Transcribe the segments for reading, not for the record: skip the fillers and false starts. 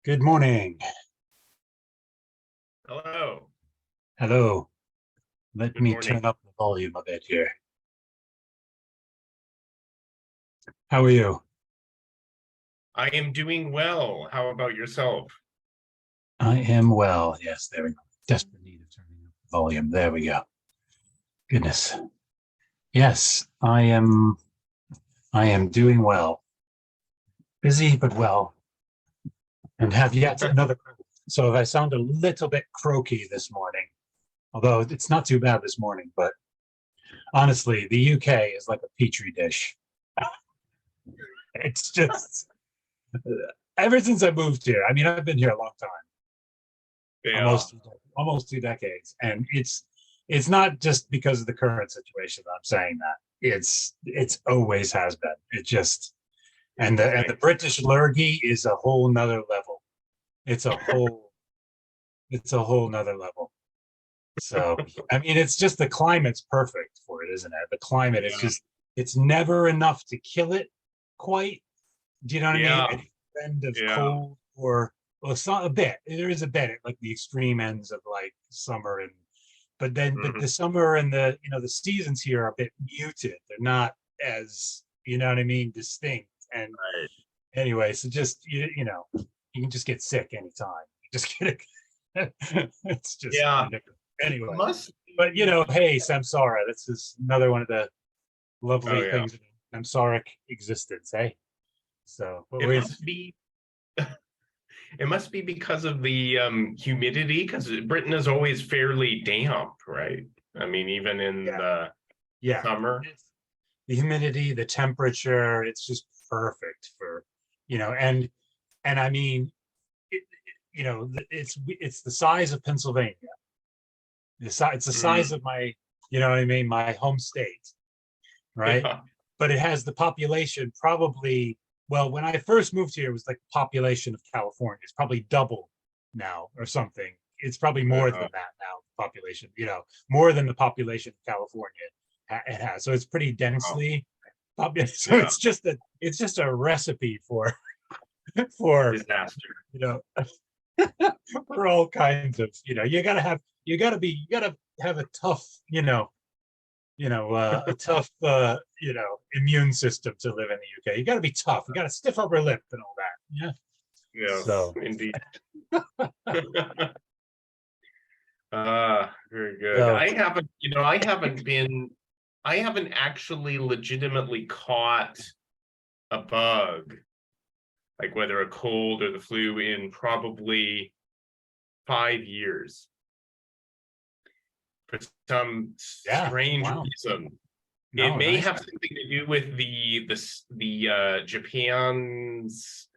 Good morning. Hello. Hello. Let Good me morning. turn up the volume a bit here. How are you? I am doing well. How about yourself? I am well. Yes, there we go. Desperate need of turning up the volume. There we go. Goodness. Yes, I am doing well. Busy but well. And have yet another. So if I sound a little bit croaky this morning, although it's not too bad this morning, but honestly, the UK is like a petri dish. It's just ever since I moved here. I mean, I've been here a long time, Yeah. almost 2 decades, and it's not just because of the current situation that I'm saying that. It's always has been. It just and the British lurgy is a whole nother level. It's a whole it's a whole nother level. So I mean, it's just the climate's perfect for it, isn't it? The climate is Yeah. just it's never enough to kill it quite. Do you know what I mean? Yeah. Any end of Yeah. cold or well, it's not a bit. There is a bit at like the extreme ends of like summer and but Mhm. the summer and the seasons here are a bit muted. They're not as you know what I mean, distinct. And Right. anyway, so just you can just get sick anytime. You just get it. It's just Yeah. ridiculous. Anyway, Must but be. hey, samsara. This is another one of the Oh lovely yeah. things of samsaric existence, eh? So what It were you must be. It must be because of the humidity, because Britain is always fairly damp, right? I mean, even in yeah, the yeah. summer. It's the humidity, the temperature, it's just perfect for, and I mean, it's the size of Pennsylvania. It's the size Mm. of my, you know what I mean, my home state, right? Yeah. But it has the population probably, well, when I first moved here, it was like the population of California. It's probably double now or something. It's probably more than Uh, that now, population, more than the population of California it has. So it's pretty wow. densely populated. So Yeah. it's just a recipe for for Disaster. you know for all kinds of you gotta have a tough a tough immune system to live in the UK. You got to be tough. You got to stiff upper lip and all that. Yeah. Yes, So indeed. Very good. so I haven't actually legitimately caught a bug, like whether a cold or the flu, in probably 5 years for some yeah. strange Wow. reason. It No, may nice. have something to do with the Japan's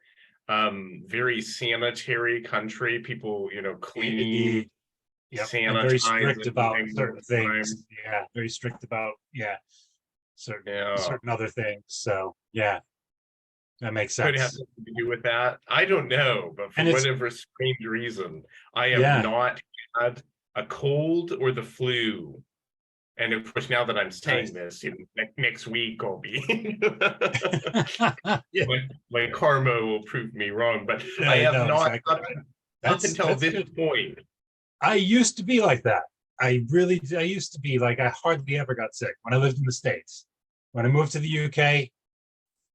very sanitary country. People, clean, Indeed. Yep. And very sanitize strict about everything all certain the time. things. Yeah. Very strict about certain Yeah. certain other things. So yeah, that makes Could have sense. something to do with that. I don't know, but for And it's whatever strange reason, I have yeah, not had a cold or the flu. And of course, now that I'm saying nice. this, next week I'll be Yeah. my karma will prove me wrong. But I Yeah. have No, not exactly. up That's until that's this good. point. I used to be like that. I used to be like, I hardly ever got sick when I lived in the States. When I moved to the UK,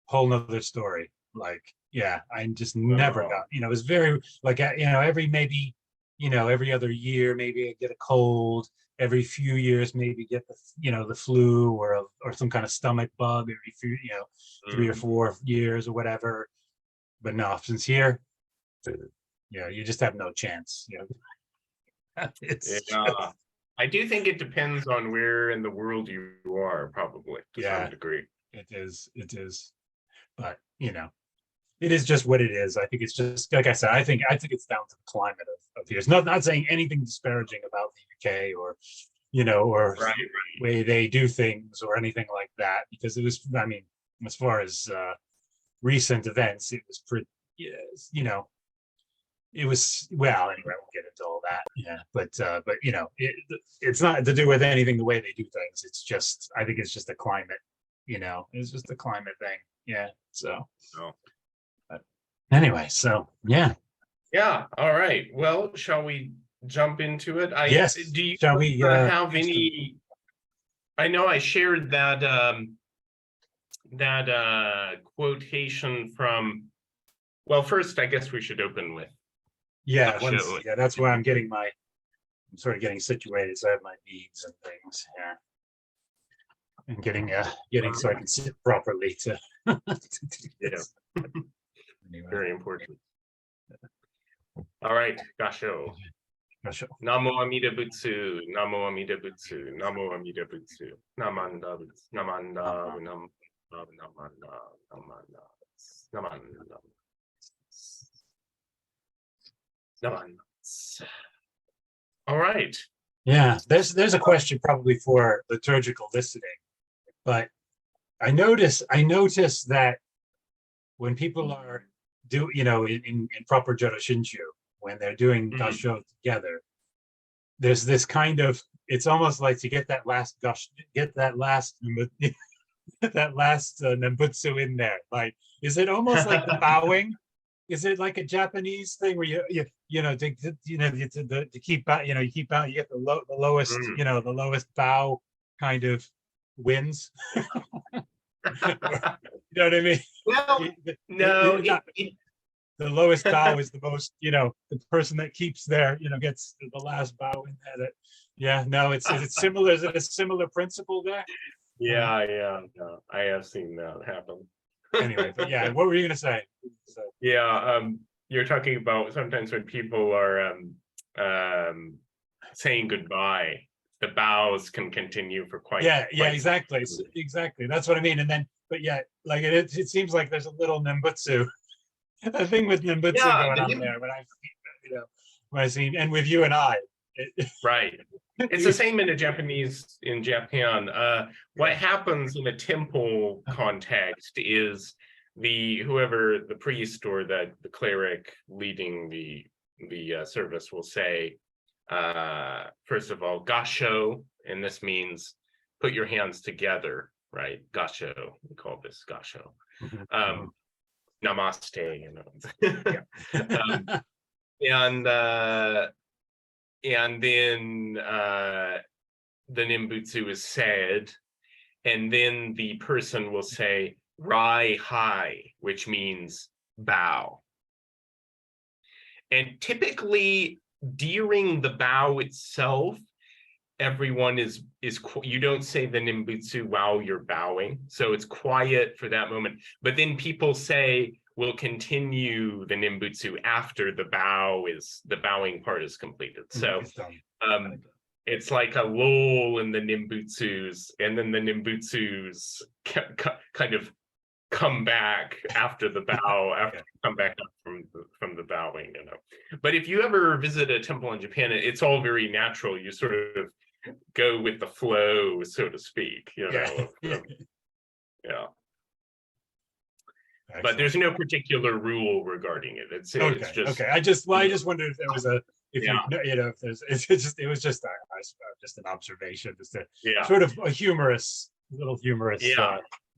whole nother story. Like, yeah, I just never got, it was very like, every maybe, every other year, maybe I get a cold. Every few years, maybe get the flu or some kind of stomach bug every few, 3 or 4 years or whatever. But no, since here, you just have no chance. It's Yeah, just, I do think it depends on where in the world you are, probably to some yeah, degree. it is. But it is just what it is. I think it's just like I said. I think it's down to the climate of here. It's not saying anything disparaging about the UK or Right. way they do things or anything like that. Because it was, I mean, as far as recent events, it was pretty. Yes, it was well. Anyway, I won't get into all that. Yeah, but it's not to do with anything the way they do things. It's just I think it's just a climate. It's just a climate thing. Yeah. So. No. Anyway, so yeah. Yeah. All right. Well, shall we jump into it? Yes. Do you Shall we have any? I know I shared that quotation from. Well, first, I guess we should open with. Yeah, that's why I'm sort of getting situated. So I have my beads and things here. And getting so I can sit properly to do this. Anyway. Very important. All right, Gasho. Namo Amida Butsu, Namo Amida Butsu, Namo Amida Butsu, Namanda, Namanda, Namanda, Namanda, Namanda. All right. Yeah, there's a question probably for liturgical listening, but I notice that when people are in proper Jodo Shinshu, when they're doing gasho together, there's this kind of, it's almost like to get that last nembutsu in there. Like, is it almost like the bowing? Is it like a Japanese thing where to keep bow, you keep bow, you get the lowest, the lowest bow kind of wins. You know what I mean? Well, no, the lowest bow is the most, the person that keeps their, gets the last bow in that. Yeah, no, it's similar. Is it a similar principle there? Yeah, no, I have seen that happen. Anyway, but yeah, what were you gonna say? Yeah, you're talking about sometimes when people are saying goodbye, the bows can continue for quite. Exactly. That's what I mean. And then, but yeah, like it seems like there's a little nembutsu, a thing with nembutsu going on there. When I see, and with you and I, right. It's the same in Japan. What happens in a temple context is whoever the priest or the cleric leading the service will say, first of all, gasho, and this means put your hands together, right? Gasho, we call this gasho. Namaste, and then the nimbutsu is said, and then the person will say rai hai, which means bow. And typically during the bow itself, everyone is you don't say the nimbutsu while you're bowing, so it's quiet for that moment. But then people say we'll continue the nimbutsu after the bowing part is completed. So it's like a lull in the nimbutsus, and then the nimbutsus kind of come back after the bow, come back up from the bowing, But if you ever visit a temple in Japan, it's all very natural. You sort of go with the flow, so to speak, Yeah. But there's no particular rule regarding it. It's just okay. I just wondered if there was it was just an observation, just a sort of a humorous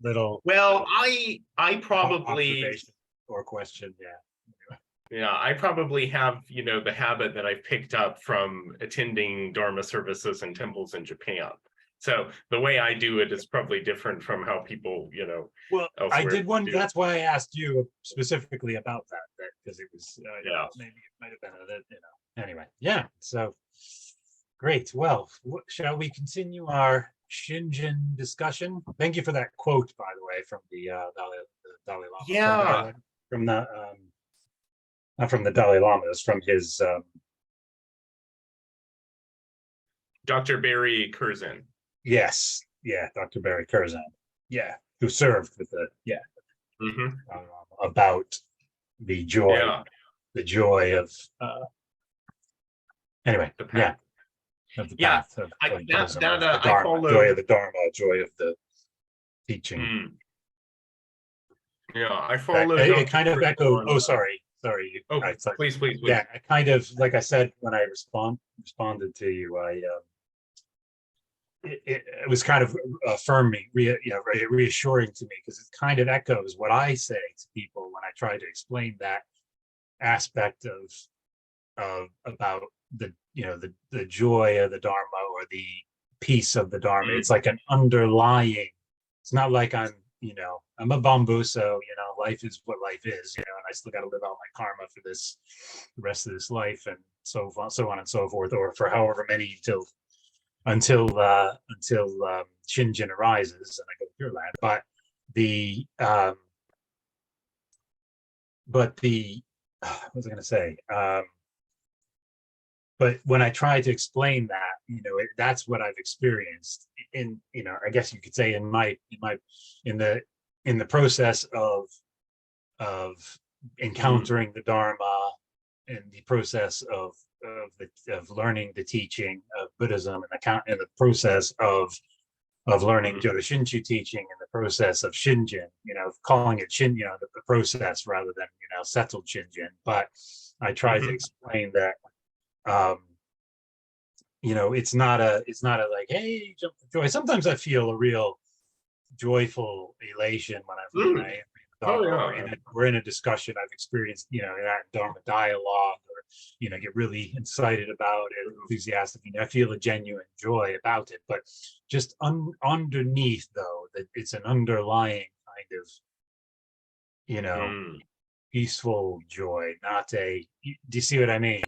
little. Well, I probably or question, I probably have the habit that I've picked up from attending Dharma services and temples in Japan. So the way I do it is probably different from how people, Well, I did one. That's why I asked you specifically about that because it was, maybe it might have been Anyway, yeah. So great. Well, shall we continue our Shinjin discussion? Thank you for that quote, by the way, from the Dalai Lama. Yeah. From the not from the Dalai Lama. It's from his Dr. Barry Curzon. Yes, Dr. Barry Curzon. Yeah, who served with the about the joy, the joy of anyway, of the path of I follow joy of the Dharma, joy of the teaching. Yeah, I follow. It kind of echoed. Oh, sorry. Oh, please. Yeah, I kind of, like I said when I responded to you, it was kind of affirming, reassuring to me, because it kind of echoes what I say to people when I try to explain that aspect of about the the joy of the Dharma, or the peace of the Dharma. It's like an underlying. It's not like I'm a bamboo, so life is what life is, and I still got to live out my karma for the rest of this life, and so on and so forth, or for however many until Shinjin arises and I go to Pure Land. But the what was I going to say? But when I try to explain that, that's what I've experienced in, I guess you could say in the process of encountering the Dharma, in the process of learning the teaching of Buddhism, and the process of learning Jodo Shinshu teaching, in the process of Shinjin, calling it the process rather than settled Shinjin. But I try to explain that it's not a like, hey, jump for joy. Sometimes I feel a real joyful elation when I we're in a discussion I've experienced, that Dharma dialogue, or get really excited about it, enthusiastic. I feel a genuine joy about it, but just underneath, though, that it's an underlying kind of peaceful joy, not a. Do you see what I mean?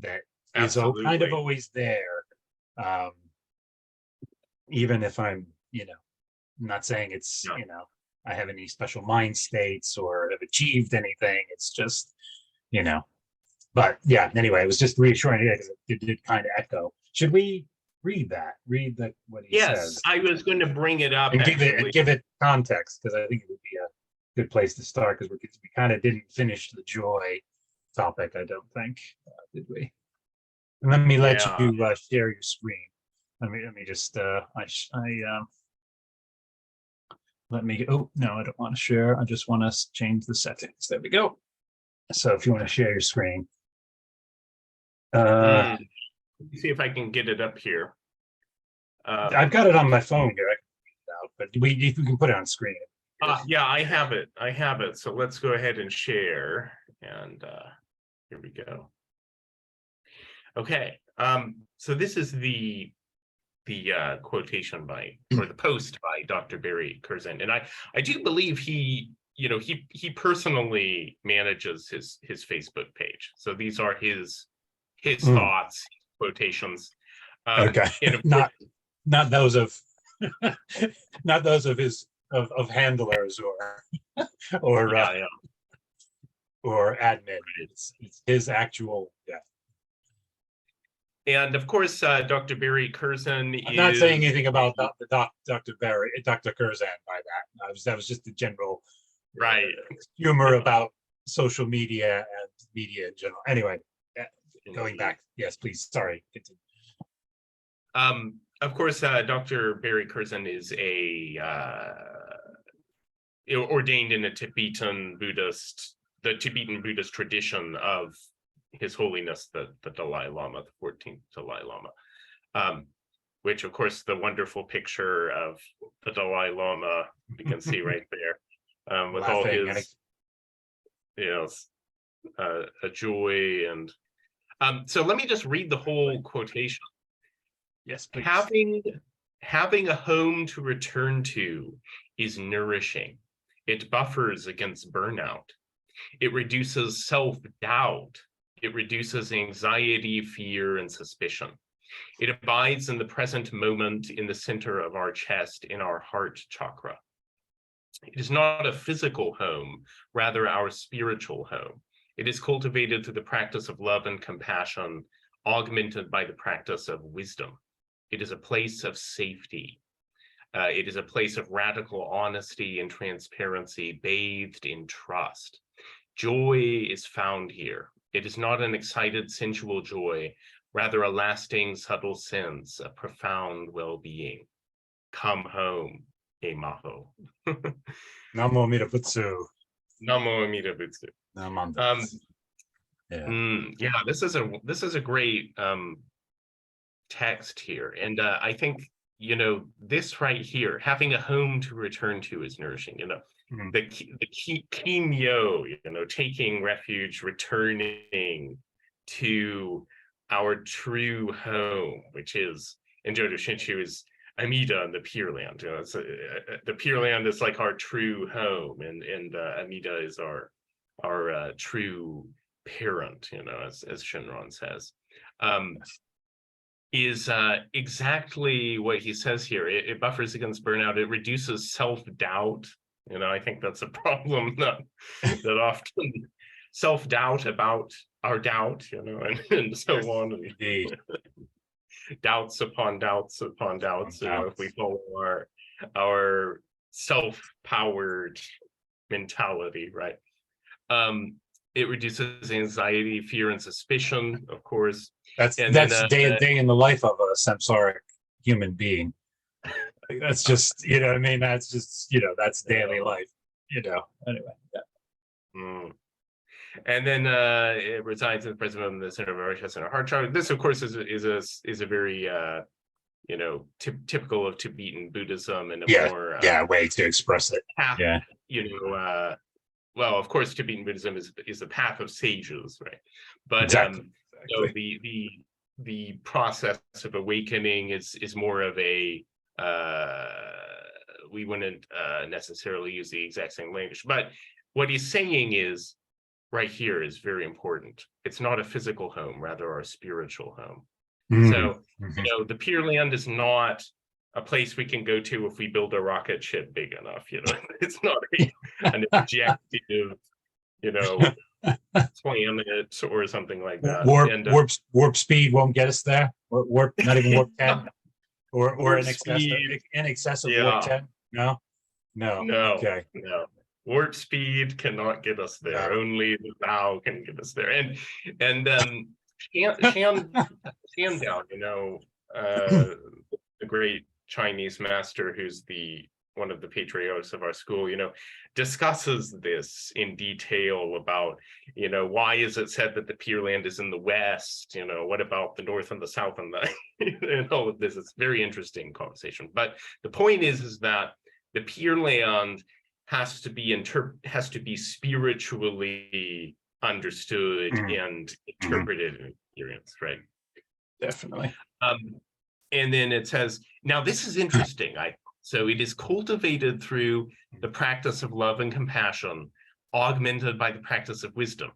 That is kind of always there, even if I'm not saying it's I have any special mind states or have achieved anything. It's just but yeah, anyway, it was just reassuring, because it did kind of echo. Should we read what he says? Yes, I was going to bring it up and give it context, because I think it would be a good place to start, because we kind of didn't finish the joy topic, I don't think, did we? And let me let you share your screen. Let me just let me. Oh no, I don't want to share. I just want to change the settings. There we go. So if you want to share your screen, let me see if I can get it up here. I've got it on my phone here. I can read it out, but we can put it on screen. Yeah, I have it. So let's go ahead and share. And here we go. Okay. So this is the quotation or the post by Dr. Barry Curzon, and I do believe he personally manages his Facebook page. So these are his thoughts, quotations. Okay, not those of not those of his of handlers or admin. It's his actual. And of course, Dr. Barry Curzon I'm not saying anything about Dr. Curzon by that. That was just the general humor about social media and media in general. Anyway, going back. Yes, please. Sorry. Continue. Of course, Dr. Barry Curzon is ordained in the Tibetan Buddhist tradition of His Holiness the Dalai Lama, the 14th Dalai Lama, which of course the wonderful picture of the Dalai Lama you can see right there, with all his a joy. And so let me just read the whole quotation. Yes, please. Having a home to return to is nourishing. It buffers against burnout. It reduces self-doubt. It reduces anxiety, fear, and suspicion. It abides in the present moment in the center of our chest, in our heart chakra. It is not a physical home, rather our spiritual home. It is cultivated through the practice of love and compassion, augmented by the practice of wisdom. It is a place of safety. It is a place of radical honesty and transparency, bathed in trust. Joy is found here. It is not an excited, sensual joy, rather a lasting, subtle sense, a profound well-being. Come home, Emaho. Namo Amida Butsu. Namo Amida Butsu. Yeah, this is a great text here. And I think, this right here, having a home to return to is nourishing, Mhm. the kimyo, taking refuge, returning to our true home, which is, in Jodo Shinshu, is Amida and the Pure Land. The Pure Land is like our true home, and Amida is our true parent, as Shinran says. Is exactly what he says here. It buffers against burnout. It reduces self-doubt. I think that's a problem that often self-doubt about our doubt, and so Yes, on. And indeed. doubts upon doubts upon doubts. If we follow our self-powered mentality, right? It reduces anxiety, fear, and suspicion, of course. That's day in the life of a samsaric human being. That's just, what I mean? That's just, that's daily life, anyway. Yeah. And then it resides in the present moment in the center of our chest and our heart chakra. This, of course, is a very typical of Tibetan Buddhism, and a more way to express it. Path, well, of course, Tibetan Buddhism is the path of sages, right? But exactly. So the process of awakening is more of a we wouldn't necessarily use the exact same language, but what he's saying is right here is very important. It's not a physical home, rather our spiritual home. So, the Pure Land is not a place we can go to if we build a rocket ship big enough. It's not an objective, planet or something like that. Warp speed won't get us there. Warp, not even warp 10, or in excess of warp 10. No. Okay. No. Warp speed cannot get us there. No. Only the Tao can get us there. And Shandown, the great Chinese master, who's one of the patriarchs of our school, discusses this in detail about, why is it said that the Pure Land is in the West? What about the North and the South and and all of this? It's a very interesting conversation. But the point is that the Pure Land has to be spiritually understood and interpreted and experienced, right? Definitely. And then it says, now this is interesting. So it is cultivated through the practice of love and compassion, augmented by the practice of wisdom.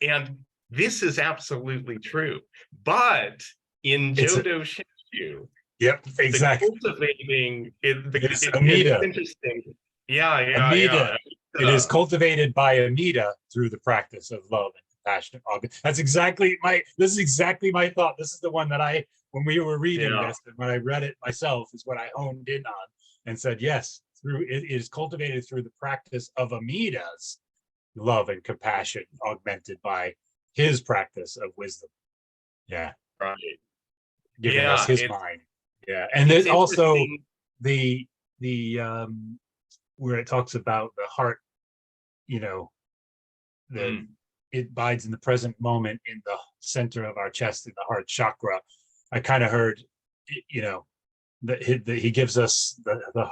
And this is absolutely true. But in Jodo Shinshu, yep, exactly. The cultivating it's interesting. Amida. It is cultivated by Amida through the practice of love and compassion. This is exactly my thought. This is the one that when we were reading this, and when I read it myself, is what I honed in on and said, yes, it is cultivated through the practice of Amida's love and compassion, augmented by his practice of wisdom. Yeah. Right. Giving us his mind. Yeah. And there's also the where it talks about the heart, it bides in the present moment in the center of our chest, in the heart chakra. I kind of heard, that he gives us the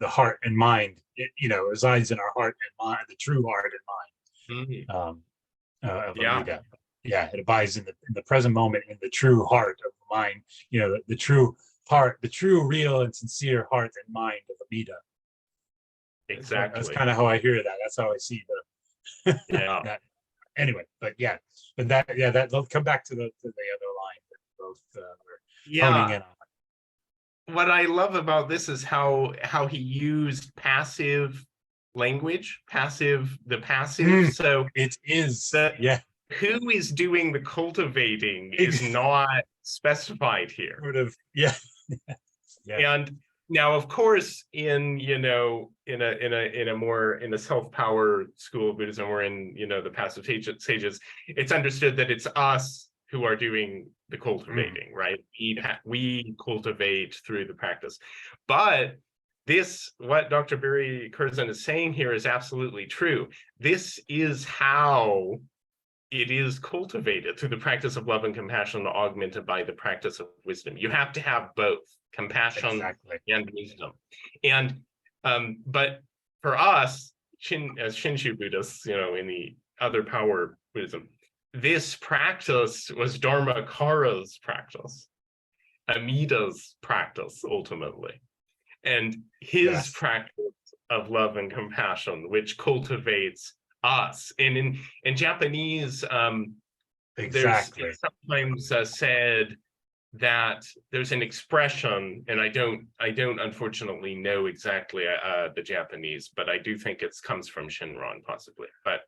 heart and mind. It, resides in our heart and mind, the true heart and mind. Of Amida. Yeah, it abides in the present moment, in the true heart of the mind. The true heart, the true, real, and sincere heart and mind of Amida. Exactly. That's kind of how I hear that. That's how I see that. Anyway, but that they'll come back to the other line that both were honing in on. What I love about this is how he used passive language, the passive. So it is who is doing the cultivating is not specified here. Sort of, yeah. And now, of course, in a self-power school of Buddhism, or in the passive sages, it's understood that it's us who are doing the cultivating, right? We cultivate through the practice. But what Dr. Barry Curzon is saying here is absolutely true. This is how it is cultivated through the practice of love and compassion, augmented by the practice of wisdom. You have to have both compassion Exactly. and wisdom. And but for us, as Shinshu Buddhists, in the other power Buddhism, this practice was Dharmakara's practice, Amida's practice ultimately, and his practice of love and compassion, which cultivates us. And in Japanese, Exactly. there's sometimes said that there's an expression, and I don't unfortunately know exactly the Japanese, but I do think it comes from Shinran possibly, but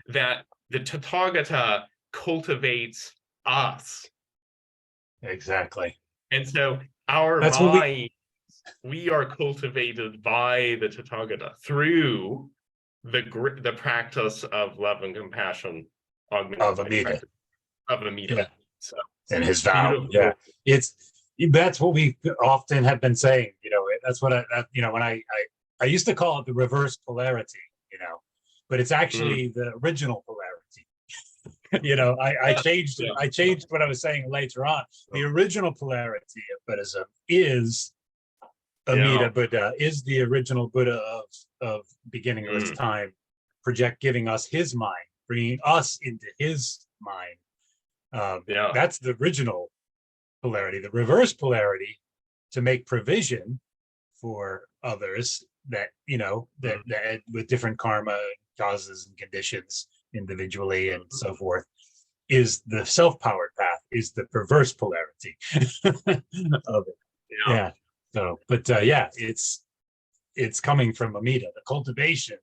that the Tathagata cultivates us. Exactly. And so our That's mind, we are cultivated by the Tathagata through the practice of love and compassion, augmented of by the Amida. practice of Amida. Yeah. So And his vow. beautiful. Yeah. That's what we often have been saying, that's what when I used to call it the reverse polarity, but it's actually the original polarity. I changed it. I changed what I was saying later on. The original polarity of Buddhism is Amida Buddha, is the original Buddha of beginning of this time, giving us his mind, bringing us into his mind. That's the original polarity. The reverse polarity, to make provision for others that that with different karma, causes and conditions individually and so forth, is the self-powered path, is the perverse polarity of it. Yeah. So, but it's coming from Amida. The cultivation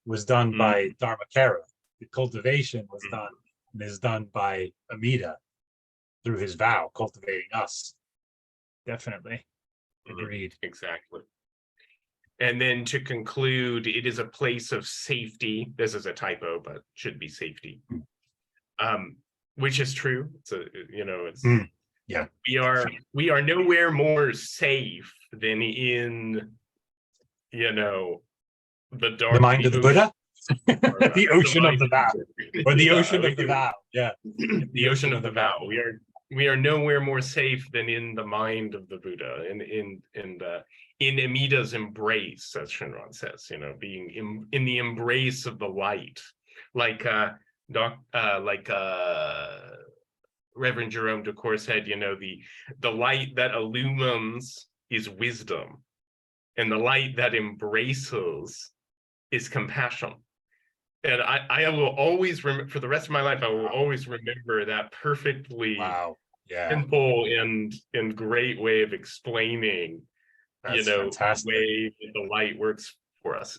was done by Dharmakara. The cultivation was done and is done by Amida through his vow, cultivating us. Definitely. Agreed. Exactly. And then to conclude, it is a place of safety. This is a typo, but should be safety. Which is true. We are nowhere more safe than in the dark, the mind of the Buddha. The ocean of the vow, or the ocean of the vow. Yeah, the ocean of the vow. We are nowhere more safe than in the mind of the Buddha, in Amida's embrace, as Shinran says. Being in the embrace of the light, like Reverend Jerome DeCour said. The light that illumines is wisdom, and the light that embraces is compassion. And I will always remember, for the rest of my life, I will always remember that perfectly simple and great way of explaining, fantastic. the way the light works for us.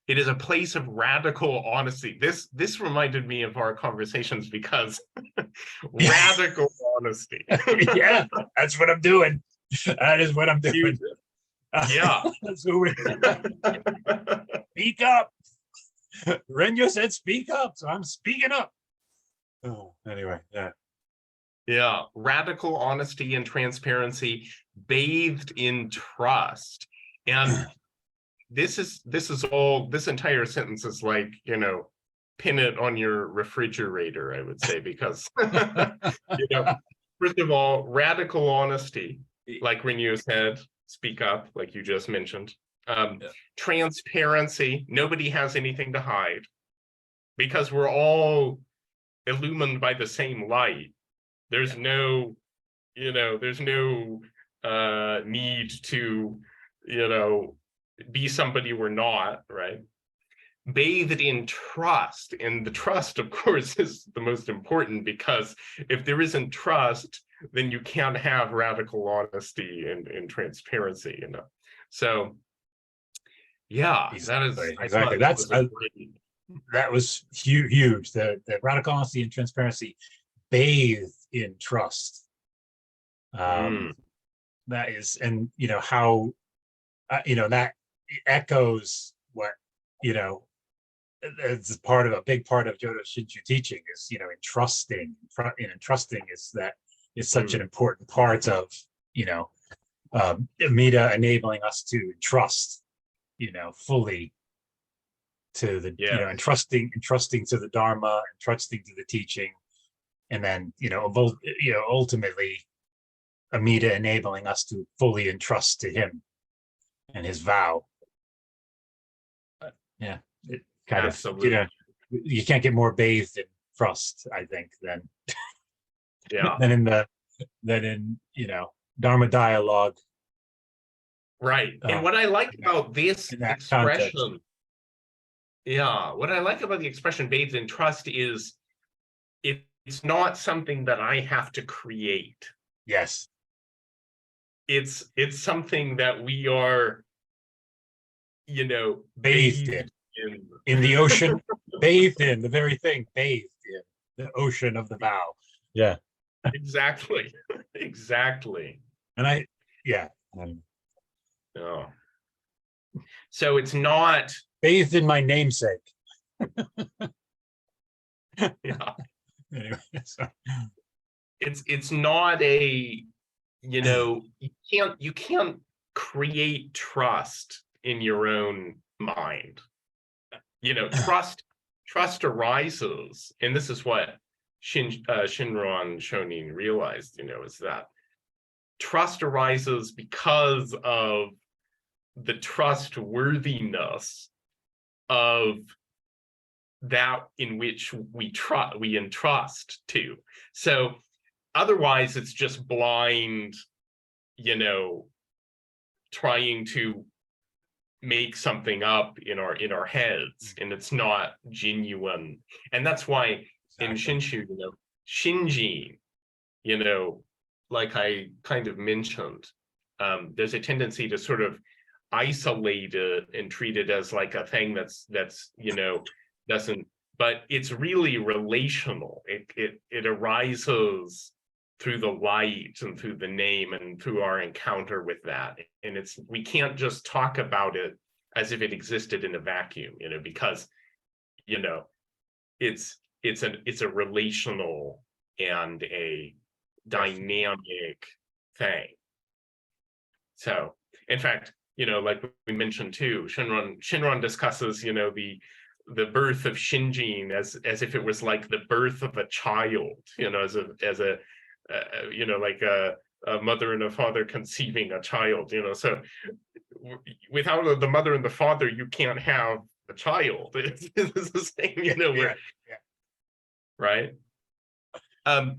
It is a place of radical honesty. This reminded me of our conversations because radical honesty. Yeah, that's what I'm doing. That is what I'm doing. Yeah. That's who we speak up. Renyo said speak up, so I'm speaking up. Oh, anyway, yeah, radical honesty and transparency bathed in trust. And this entire sentence is like, pin it on your refrigerator, I would say, because first of all, radical honesty, like Renyo said, speak up, like you just mentioned. Transparency, nobody has anything to hide because we're all illumined by the same light. There's no need to be somebody we're not, right? Bathed in trust, and the trust, of course, is the most important, because if there isn't trust, then you can't have radical honesty and transparency, so yeah, exactly. That was huge. The radical honesty and transparency bathed in trust. That is, and how that echoes what it's a big part of Jodo Shinshu teaching is entrusting. Entrusting is such an important part of Amida enabling us to trust fully to the, Yeah. entrusting to the Dharma, entrusting to the teaching, and then, ultimately Amida enabling us to fully entrust to him and his vow. Yeah, it kind Absolutely. of, you can't get more bathed in trust, I think, than Yeah. than in Dharma dialogue. Right. And what I like about this in that expression, context. what I like about the expression bathed in trust is it's not something that I have to create. Yes. It's something that we are, Bathed in the ocean, bathed in the very thing, bathed in the ocean of the vow. Yeah. Exactly. Exactly. And Oh. So it's not bathed in my namesake. yeah. Anyway, so. It's not a, you can't create trust in your own mind. Trust arises, and this is what Shinron Shonin realized, is that trust arises because of the trustworthiness of that in which we entrust to. So otherwise it's just blind, trying to make something up in our heads, and it's not genuine. And that's why in Shinshu, Shinjin, like I kind of mentioned, there's a tendency to sort of isolate it and treat it as like a thing that's doesn't, but it's really relational. It arises through the light and through the name and through our encounter with that. And we can't just talk about it as if it existed in a vacuum, because it's a relational and a dynamic thing. So in fact, like we mentioned too, Shinron discusses, the birth of Shinjin as if it was like the birth of a child, as a like a mother and a father conceiving a child, so without the mother and the father, you can't have a child. It's the same, right?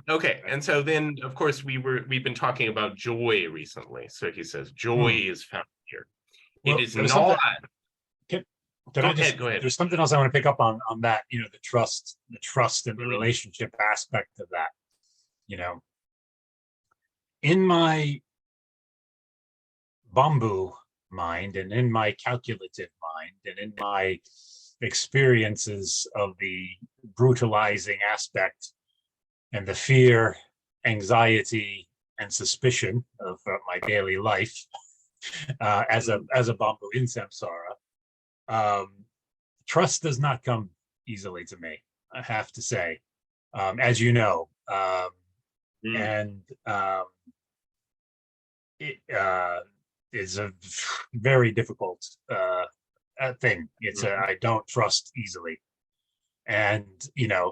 Okay, and so then of course we've been talking about joy recently. So he says joy is found here. Well, it is not. Go ahead. There's something else I want to pick up on that, the trust and the relationship aspect of that. In my bamboo mind and in my calculative mind and in my experiences of the brutalizing aspect and the fear, anxiety, and suspicion of my daily life as a bamboo in samsara, trust does not come easily to me, I have to say, as you know. And it is a very difficult thing. It's I don't trust easily. And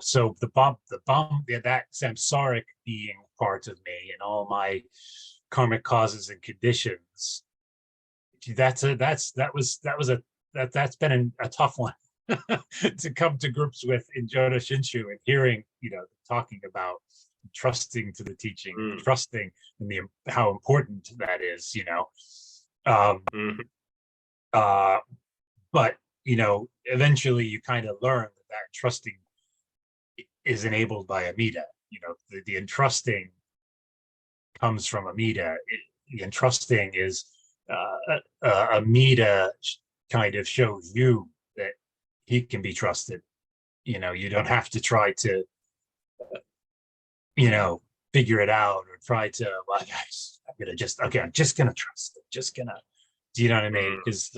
so that samsaric being part of me and all my karmic causes and conditions, that's been a tough one to come to grips with in Jodo Shinshu, and hearing talking about trusting to the teaching, trusting in how important that is, but eventually you kind of learn that trusting is enabled by Amida. The entrusting comes from Amida. The entrusting is Amida kind of shows you that he can be trusted. You don't have to try to figure it out or try to, well, guys, I'm just gonna trust it. Just gonna, do you know what I mean? Because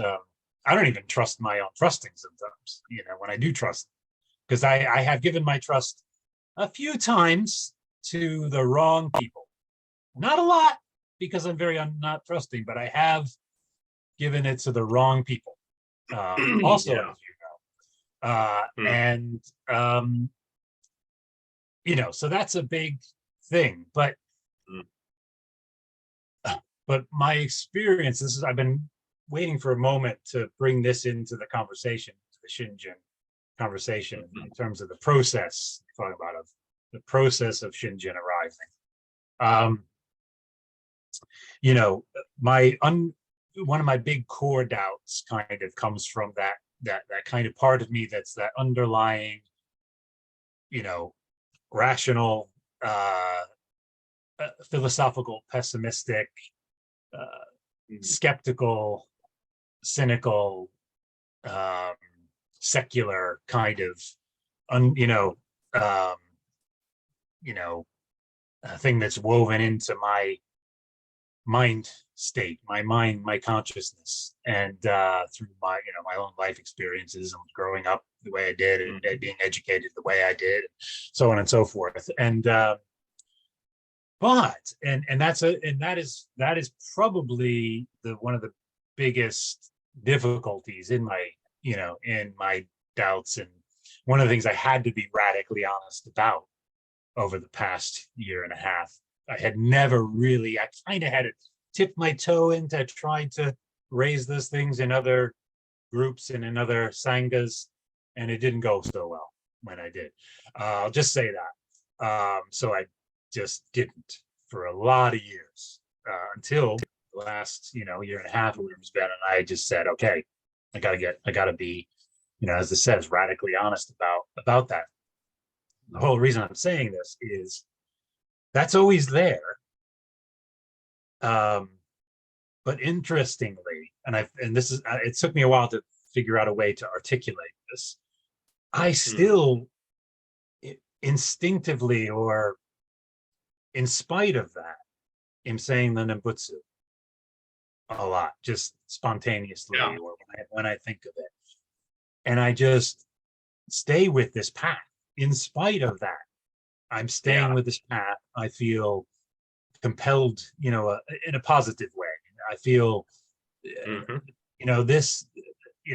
I don't even trust my own trusting sometimes, when I do trust, because I have given my trust a few times to the wrong people. Not a lot, because I'm not trusting, but I have given it to the wrong people. Also, as you know. And so that's a big thing. But my experience, I've been waiting for a moment to bring this into the conversation, to the Shinjin conversation, in terms of the process, talking about of the process of Shinjin arising. One of my big core doubts kind of comes from that kind of part of me that's that underlying, rational, philosophical, pessimistic, skeptical, cynical, secular kind of, thing that's woven into my mind state, my consciousness, and through my own life experiences and growing up the way I did, and being educated the way I did, so on and so forth. And that is probably one of the biggest difficulties in my doubts, and one of the things I had to be radically honest about over the past year and a half. I kind of had to tip my toe into trying to raise those things in other groups and in other sanghas, and it didn't go so well when I did. I'll just say that. So I just didn't for a lot of years, until the last year and a half, whatever it's been, and I just said, okay, I gotta be, as it says, radically honest about that. The whole reason I'm saying this is that's always there. But interestingly, it took me a while to figure out a way to articulate this. I still instinctively, or in spite of that, am saying the Nembutsu a lot, just spontaneously, or when I think of it. And I just stay with this path. In spite of that, I'm staying with this path. I feel compelled, in a positive way. I feel, this,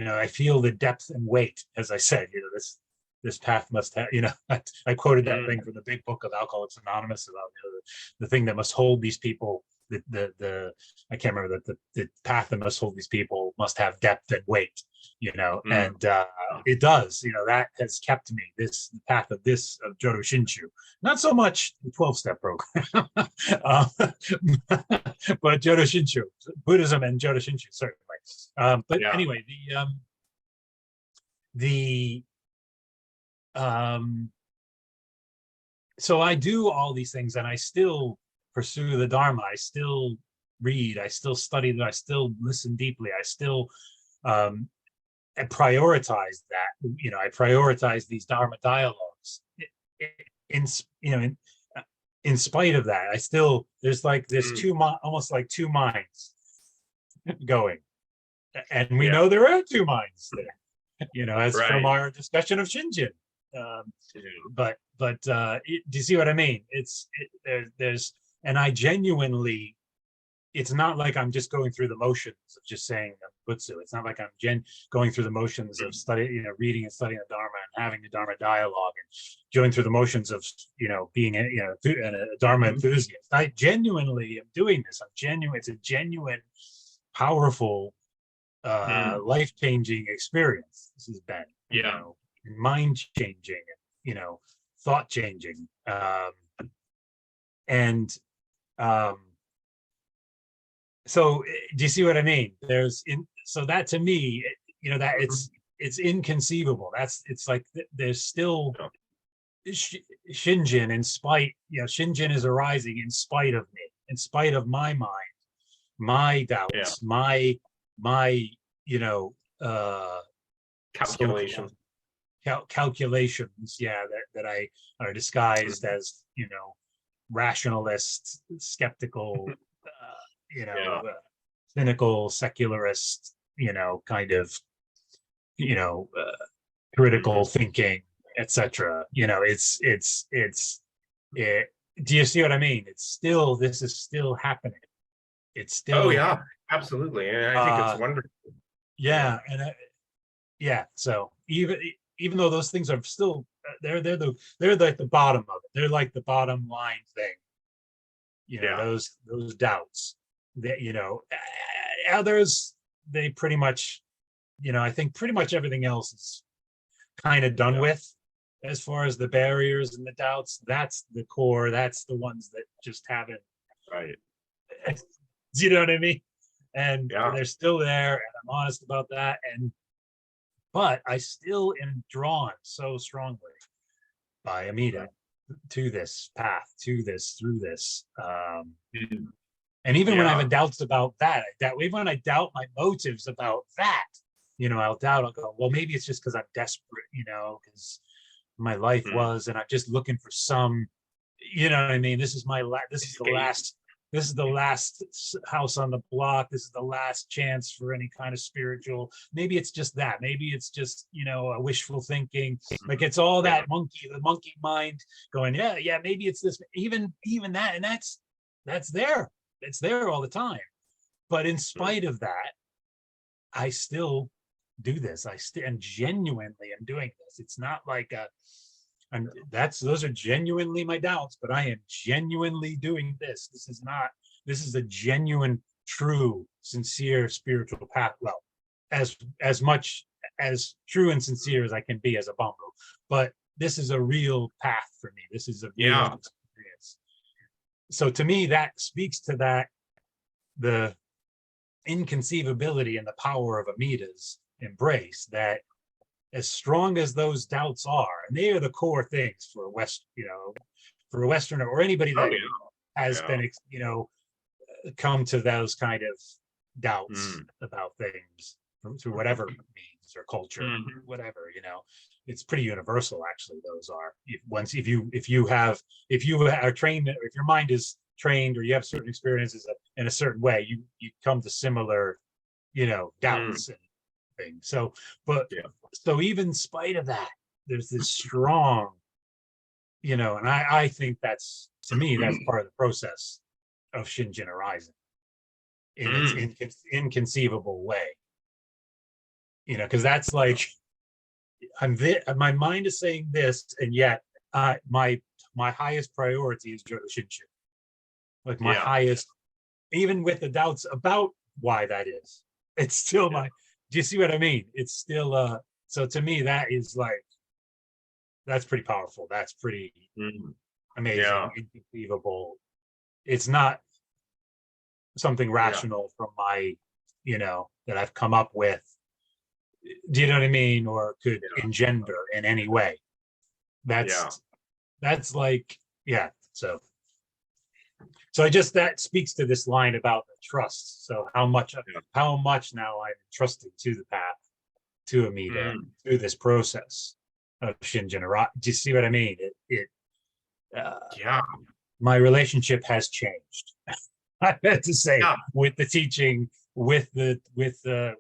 I feel the depth and weight, as I said, this path must have, I quoted that thing from the big book of Alcoholics Anonymous about the thing that must hold these people, I can't remember, that the path that must hold these people must have depth and weight, and it does, that has kept me, the path of Jodo Shinshu, not so much the 12-step program, but Jodo Shinshu, Buddhism and Jodo Shinshu, certainly. Anyway, so I do all these things, and I still pursue the Dharma. I still read. I still study. I still listen deeply. I still I prioritize that. I prioritize these Dharma dialogues. In spite of that, I still, there's like this almost like two minds going, and we know there are two minds there. As from our discussion of Shinjin. But do you see what I mean? There's, and I genuinely, it's not like I'm just going through the motions of just saying Butsu. It's not like I'm going through the motions of reading and studying the Dharma and having the Dharma dialogue and going through the motions of, being a Dharma enthusiast. I genuinely am doing this. It's a genuine, powerful, life-changing experience. This has been, mind-changing, thought-changing, and so do you see what I mean? So that, to me, that it's inconceivable. It's like there's still Shinjin, in spite, Shinjin is arising in spite of me, in spite of my mind, my doubts, my calculation. Calculations, that I are disguised as, rationalist, skeptical, cynical, secularist, kind of, critical thinking, etc. Do you see what I mean? This is still happening. It's still. Oh, absolutely. And I think it's wonderful. And so even though those things are still, they're like the bottom of it. They're like the bottom line thing. Yeah. Those doubts that, others, they pretty much, I think pretty much everything else is kind of done with as far as the barriers and the doubts. That's the core. That's the ones that just haven't. Right. Do you know what I mean? And Yeah. they're still there, and I'm honest about that. But I still am drawn so strongly by Amida to this path, to this, through this. And even when I have doubts about that, even when I doubt my motives about that, I'll go, well, maybe it's just because I'm desperate, because my life was, and I'm just looking for some, what I mean? This is the last house on the block. This is the last chance for any kind of spiritual. Maybe it's just that. Maybe it's just, a wishful thinking. Like it's all that the monkey mind going, yeah, maybe it's this, even that. And that's there. It's there all the time. But in spite of that, I still do this. And genuinely am doing this. It's not like those are genuinely my doubts, but I am genuinely doing this. This is a genuine, true, sincere spiritual path. Well, as much as true and sincere as I can be as a bumbo, but this is a real path for me. This is a real experience. So to me, that speaks to the inconceivability and the power of Amida's embrace, that as strong as those doubts are, and they are the core things for for a Westerner or anybody that has been, come to those kind of doubts about things through whatever means or culture, whatever, it's pretty universal. Actually, those are, if you are trained, if your mind is trained, or you have certain experiences in a certain way, you come to similar, doubts and things. So, so even in spite of that, there's this strong, and I think that's, to me, that's part of the process of Shinjin arising in its inconceivable way. Because that's like, my mind is saying this, and yet my highest priority is Jodo Shinshin. Like my highest, even with the doubts about why that is, it's still my. Do you see what I mean? It's still so to me, that is like, that's pretty powerful. That's pretty amazing, inconceivable. It's not something rational from my, that I've come up with. Do you know what I mean? Or could engender in any way. That's like, So that speaks to this line about the trust. So how much now I'm trusting to the path, to Amida, through this process of Shinjin. Do you see what I mean? My relationship has changed. I had to say, with the teaching, with Amida,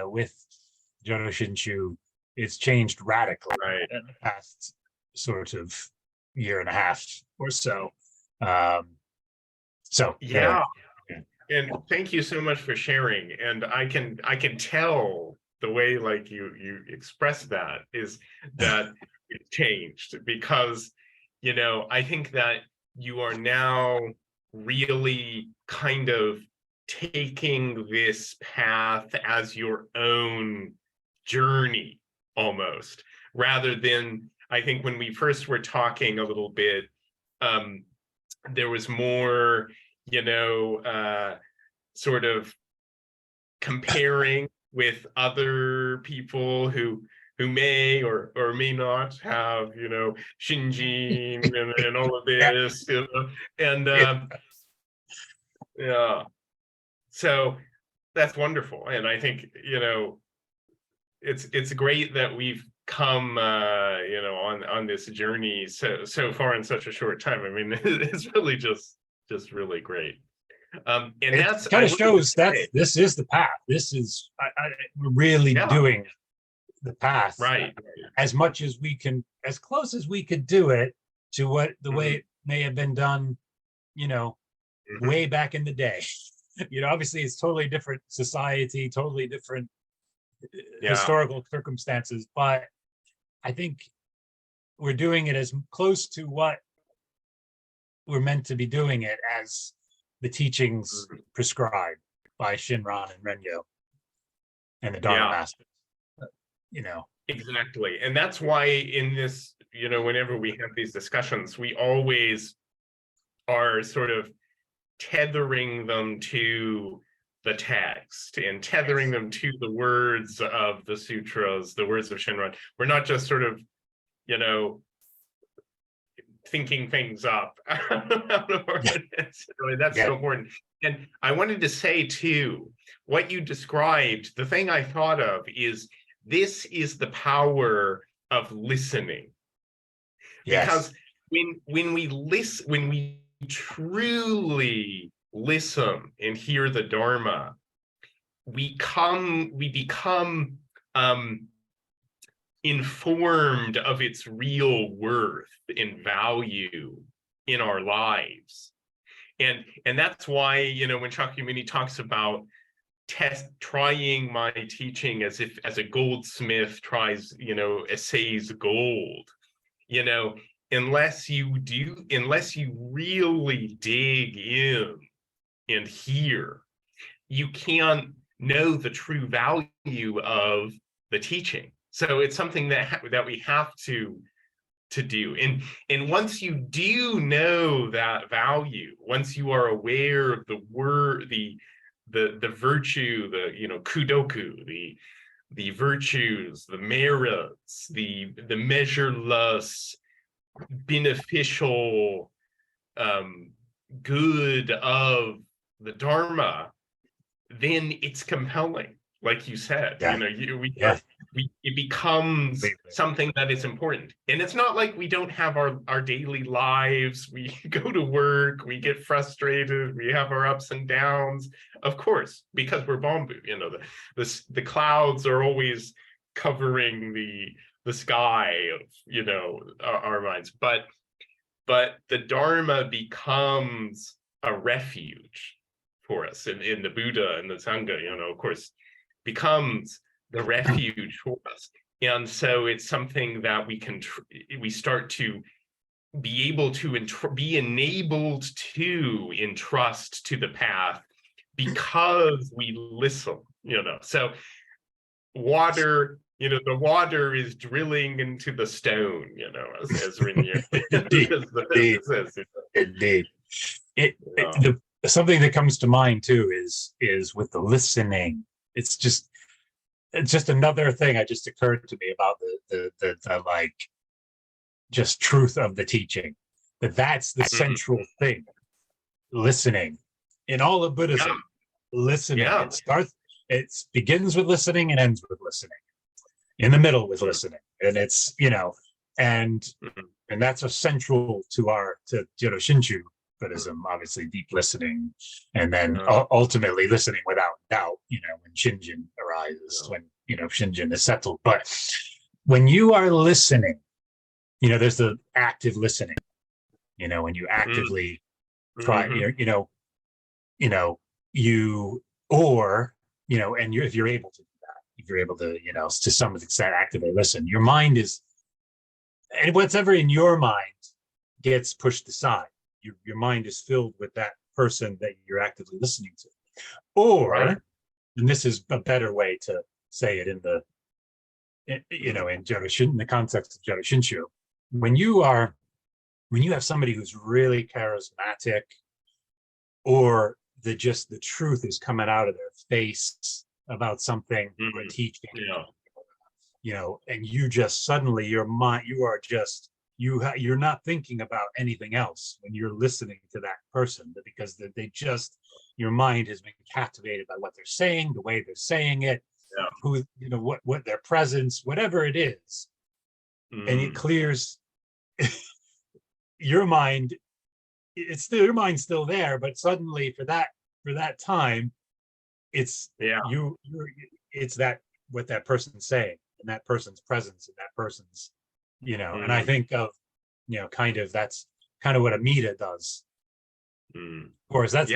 with Jodo Shinshu, it's changed radically in the past sort of year and a half or so. And thank you so much for sharing. And I can tell the way like you express that is that it changed, because I think that you are now really kind of taking this path as your own journey almost, rather than, I think when we first were talking a little bit, there was more, sort of comparing with other people who may or may not have, Shinjin and all of this, and so that's wonderful. And I think, it's great that we've come on this journey so far in such a short time. I mean, it's really just really great. And that's kind of shows that this is the path. This is we're really doing the path, right? As much as we can, as close as we could do it to what the way it may have been done, way back in the day. Obviously it's totally different society, totally different historical circumstances, but I think we're doing it as close to what we're meant to be doing it as the teachings prescribed by Shinran and Renyo and the Dharma masters. Exactly. And that's why in this, whenever we have these discussions, we always are sort of tethering them to the text and tethering them to the words of the sutras, the words of Shinran. We're not just sort of, thinking things up. That's so important. And I wanted to say too, what you described, the thing I thought of is this is the power of listening. Because when we truly listen and hear the Dharma, we become informed of its real worth and value in our lives. And that's why, when Shakyamuni talks about trying my teaching as a goldsmith tries, assays gold, unless you really dig in and hear, you can't know the true value of the teaching. So it's something that we have to do. And once you do know that value, once you are aware of the word, the virtue, the kudoku, the virtues, the merits, the measureless beneficial good of the Dharma, then it's compelling. Like you said, it becomes something that is important. And it's not like we don't have our daily lives. We go to work, we get frustrated, we have our ups and downs, of course, because we're bamboo. The clouds are always covering the sky of our minds. But the Dharma becomes a refuge for us, in the Buddha and the Sangha, of course, becomes the refuge for us. And so it's something that we start to be able to be enabled to entrust to the path because we listen, So water, the water is drilling into the stone, as Rainier Indeed. Something that comes to mind too is with the listening. It's just another thing that just occurred to me about the like just truth of the teaching, that's the central thing. Listening in all of Buddhism, listening. It begins with listening and ends with listening. In the middle with listening, and it's and that's essential to Shinju Buddhism, obviously deep listening, and then ultimately listening without doubt, when Shinjin arises, when Shinjin is settled. But when you are listening, there's the active listening, when you actively try, if you're able to do that, if you're able to, to some extent actively listen, your mind is, and whatever in your mind gets pushed aside. Your mind is filled with that person that you're actively listening to. Or, and this is a better way to say it in the context of Jodo Shinshu, when you have somebody who's really charismatic, or the truth is coming out of their face about something or teaching, and you just suddenly your mind, you're not thinking about anything else when you're listening to that person, because your mind has been captivated by what they're saying, the way they're saying it, who, what their presence, whatever it is, and it clears your mind. Your mind's still there, but suddenly for that time, it's it's that what that person's saying, and that person's presence, and that person's. And I think of, that's kind of what Amida does. Of course, that's,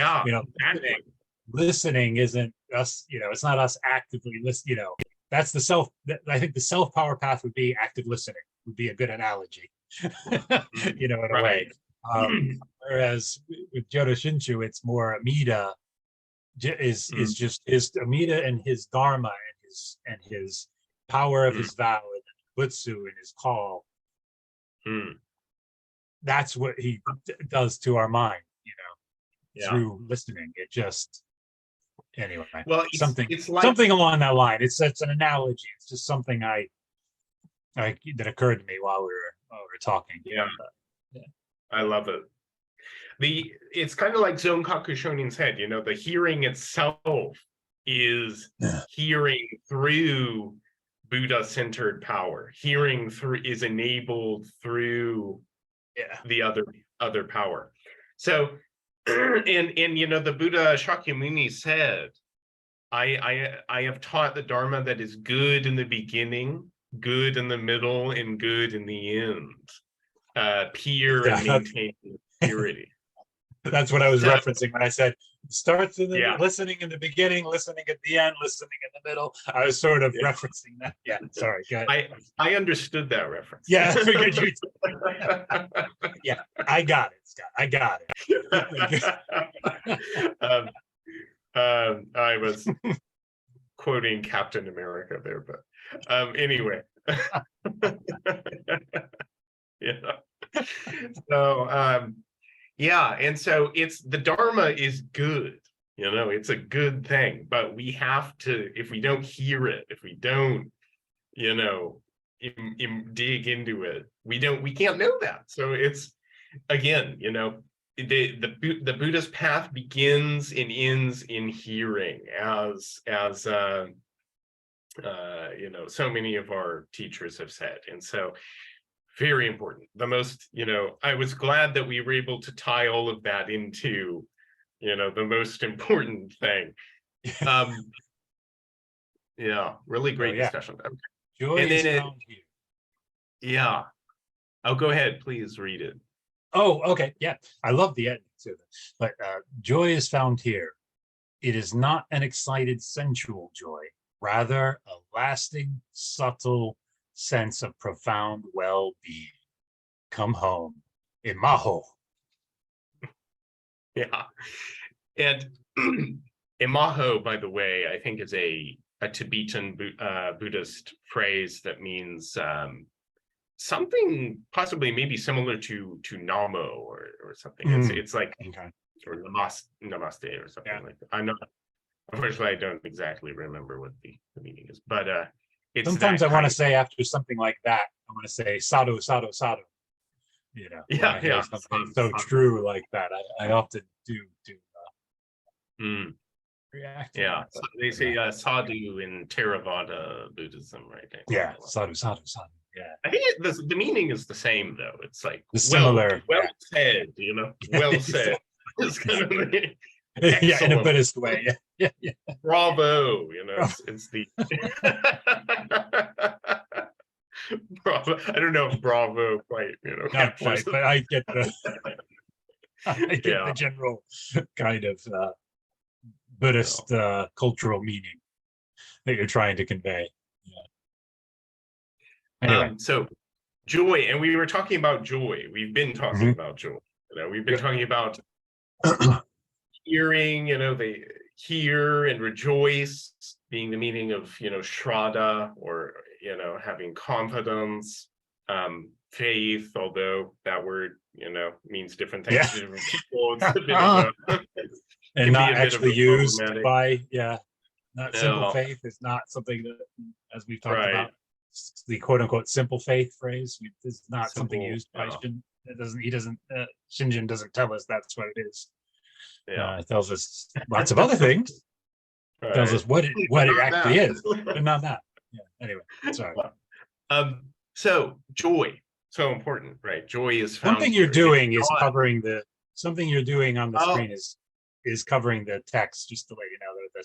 listening isn't us, it's not us actively listening, that's the self. I think the self power path would be active listening. Would be a good analogy. You know, in a way. Right. Whereas with Jodo Shinshu, it's more Amida is just his Amida and his dharma and his power of his vow and butsu and his call. That's what he does to our mind, you know, through listening. It just anyway. Well, it's like something along that line. It's an analogy. It's just something I that occurred to me while we were talking. Yeah. I love it. It's kind of like Zonkaku Shonin's head, you know, the hearing itself is hearing through Buddha-centered power. Hearing through is enabled through the other power. So, and you know, the Buddha Shakyamuni said, I have taught the Dharma that is good in the beginning, good in the middle, and good in the end. Pure and maintain purity. That's what I was referencing when I said starts in the listening in the beginning, listening at the end, listening in the middle. I was sort of referencing that. Yeah, sorry. Go ahead. I understood that reference. Yeah, I figured you did. Yeah, I got it, Scott. I got it. I was quoting Captain America there, but anyway. So and so it's the Dharma is good, you know, it's a good thing, but we have to, if we don't hear it, if we don't, you know, dig into it, we can't know that. So it's, again, you know, the Buddha's path begins and ends in hearing, as you know, so many of our teachers have said. And so very important. The most, you know, I was glad that we were able to tie all of that into, you know, the most important thing. Yeah, really great discussion. Joy is found here. Yeah. Oh, go ahead, please read it. Oh, okay. Yeah, I love the ending too. But joy is found here. It is not an excited sensual joy, rather a lasting, subtle sense of profound well-being. Come home, Emaho. Yeah, and Emaho, by the way, I think is a Tibetan Buddhist phrase that means something possibly maybe similar to Namo or something. It's like or namaste or something like that. I'm not, unfortunately, I don't exactly remember what the meaning is, but it's sometimes I want to say after something like that, I want to say sadhu, sadhu, sadhu. You know, something so true like that. I often do react. Yeah, so they say sadhu in Theravada Buddhism, right? Yeah, sadhu, sadhu, sadhu. Yeah, I think the meaning is the same though. It's like similar. Well said, you know, well said. It's kind of yeah, in a Buddhist way. Yeah. Bravo, you know, it's the bravo. I don't know if bravo quite, you know, not quite, but I get the the general kind of Buddhist cultural meaning that you're trying to convey. Anyway, so joy, and we were talking about joy. We've been talking about joy. You know, we've been talking about hearing. You know, they hear and rejoice being the meaning of, you know, shraddha, or, you know, having confidence, faith. Although that word, you know, means different things to different people. It's a bit of a, and not actually used by not simple faith is not something that, as we've talked about, the quote unquote simple faith phrase is not something used by Shin. Shinjin doesn't tell us that's what it is. It tells us lots of other things. It tells us what it actually is, but not that. Yeah. Anyway, sorry. So joy, so important, right? Joy is found. Something you're doing is covering the. Something you're doing on the screen is covering the text. Just to let you know that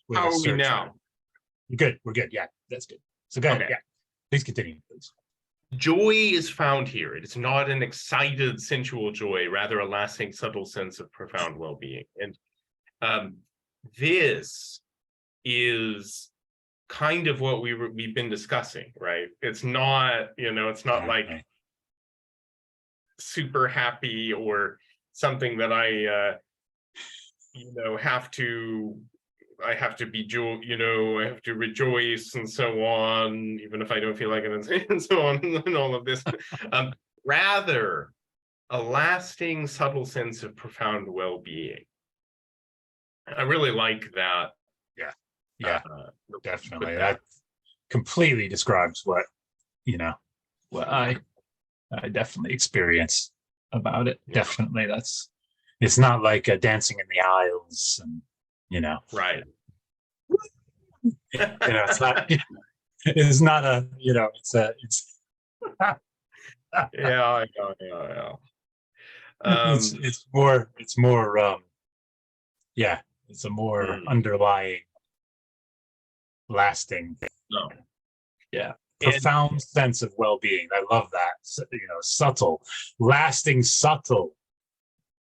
the How are we now? Good. We're good. Yeah, that's good. So go ahead. Yeah, please continue, please. Joy is found here. It is not an excited, sensual joy, rather a lasting, subtle sense of profound well-being. And this is kind of what we've been discussing, right? It's not, it's not like super happy or something that I have to be I have to rejoice and so on, even if I don't feel like it, and so on, and all of this. Rather, a lasting, subtle sense of profound well-being. I really like that. Yeah, definitely. That completely describes what I definitely experience about it. Yeah. Definitely, it's not like a dancing in the aisles, and right. It's not. It's not a. It's. Yeah. It's more. It's more. Yeah, it's a more underlying, lasting. No. Yeah. Profound sense of well-being. I love that. Subtle, lasting, subtle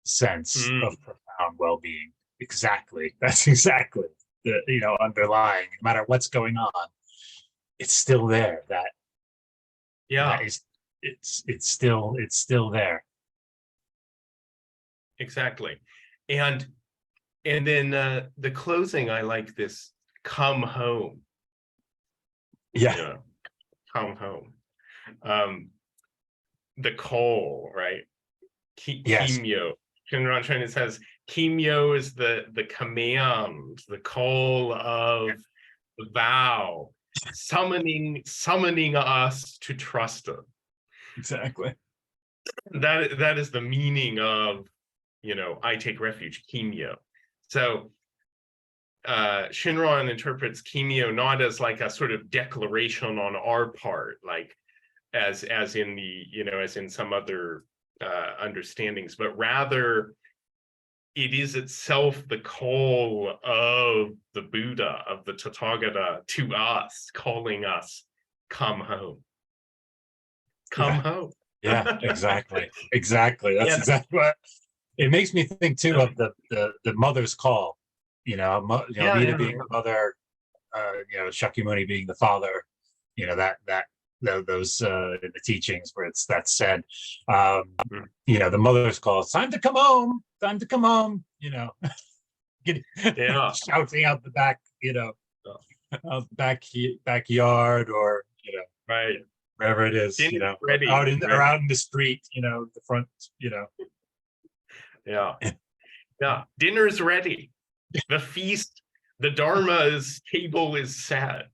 sense of profound well-being. Exactly. That's exactly the underlying. No matter what's going on, it's still there. It's still there. Exactly. And then the closing, I like this: come home. Yeah. Come home. The call, right? Yes. Kimyo. Shinran Shin says Kimyo is the command, the call of the vow, summoning us to trust it. Exactly. That is the meaning of I take refuge, Kimyo. So Shinran interprets Kimyo not as like a sort of declaration on our part, like as in as in some other understandings, but rather it is itself the call of the Buddha, of the Tathagata, to us, calling us, come home. Come home. Yeah, exactly. That's exactly what it makes me think too of the mother's call. Amida being the mother, Shakyamuni being the father. Those in the teachings where that's said. The mother's call. It's time to come home. Time to come home. Shouting out the back. Backyard, or right, wherever it is. ready, out in the street. The front. Yeah. Dinner's ready. The feast, the Dharma's table is set.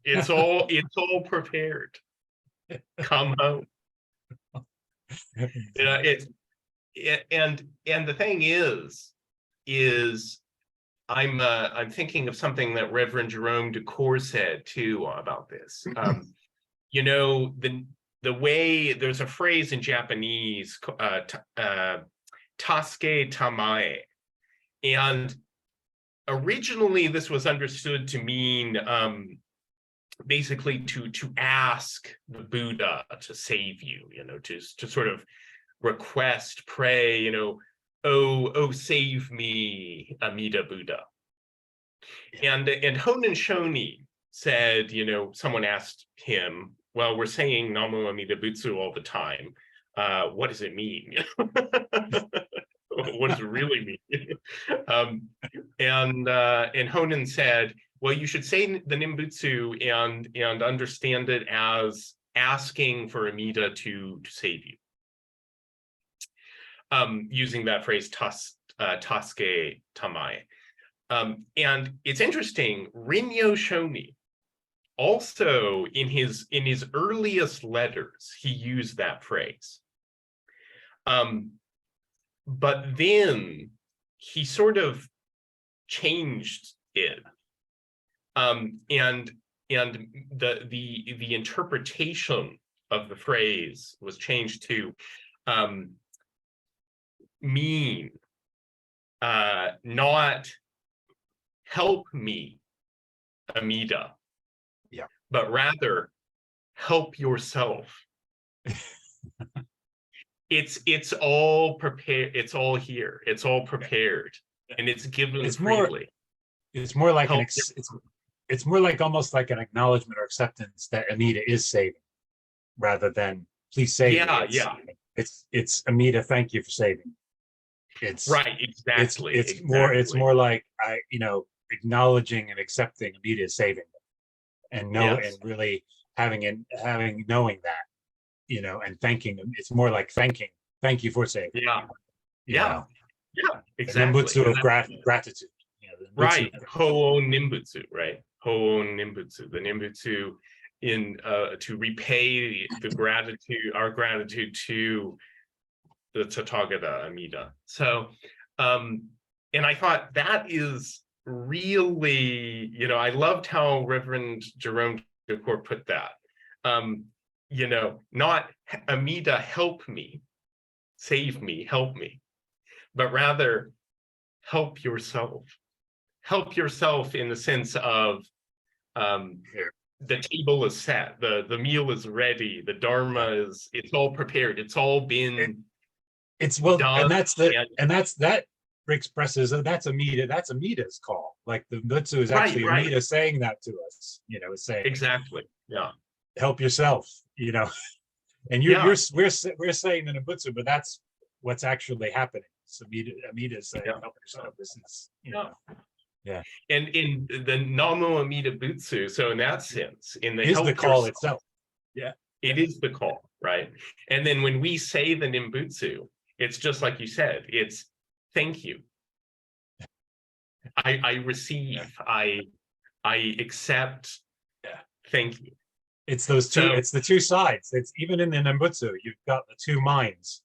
It's all prepared. Come home. And the thing is I'm thinking of something that Reverend Jerome Decore said too about this. The way there's a phrase in Japanese, Tasuke Tamae, and originally this was understood to mean basically to ask the Buddha to save you, to sort of request, pray, oh save me, Amida Buddha. And Honen Shoni said, someone asked him, well, we're saying Namo Amida Butsu all the time. What does it mean? What does it really mean? And Honen said, well, you should say the Nimbutsu and understand it as asking for Amida to save you. Using that phrase Tasuke Tamae. And it's interesting, Rinyo Shoni also in his earliest letters, he used that phrase. But then he sort of changed it. And the interpretation of the phrase was changed to mean not help me, Amida, but rather help yourself. It's all prepared. It's all here. It's all prepared, and it's given freely. It's more like it's more like almost like an acknowledgement or acceptance that Amida is saving, rather than please save Yeah, me. yeah. It's Amida, thank you for saving. It's Right, exactly. it's more like acknowledging and accepting Amida is saving them, and Yes. and really having knowing that, and thanking them. It's more like thank you for saving. Yeah. You Yeah. know, Yeah, the exactly. Nembutsu of gratitude. The Nembutsu. Right. Ho nimbutsu, right? Ho nimbutsu. The nimbutsu in to repay our gratitude to the Tathagata Amida. So and I thought that is really, I loved how Reverend Jerome Decor put that. Not Amida, help me, save me, help me, but rather help yourself. Help yourself in the sense of the table is set, the meal is ready, the dharma is, it's all prepared, it's all been done, that expresses that's Amida's call. Like the Nutsu is actually right. Amida saying that to us. Is saying exactly, yeah, help yourself. And we're saying the Nembutsu, but that's what's actually happening. So Amida is saying help yourself. This is yeah. And in the Namo Amida Butsu, so in that sense, in the is help the call yourself, itself. Yeah, it is the call, right? And then when we say the Nimbutsu, it's just like you said, it's thank you. I receive, I accept, thank you. It's those two, it's the two sides. It's even in the Nembutsu, you've got the two minds.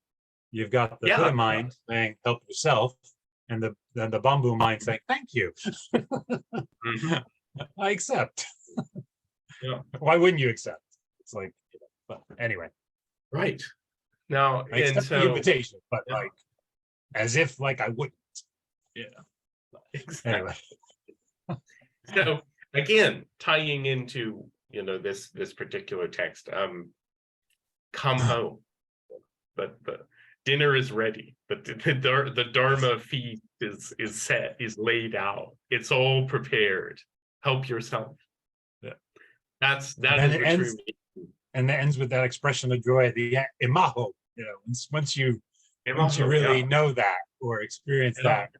You've got the Buddha mind saying help yourself, and the Bamboo mind saying thank you. I accept. Why wouldn't you accept? It's like, but anyway. Right. Now, I accept the invitation, but like as if like I wouldn't. Yeah. Exactly. Anyway. So again, tying into this particular text, come home, but the dinner is ready, but the dharma feast is set, is laid out, it's all prepared. Help yourself. Yeah, that is the true meaning. And that ends with that expression of joy, the Emaho. Once you really know that or experience that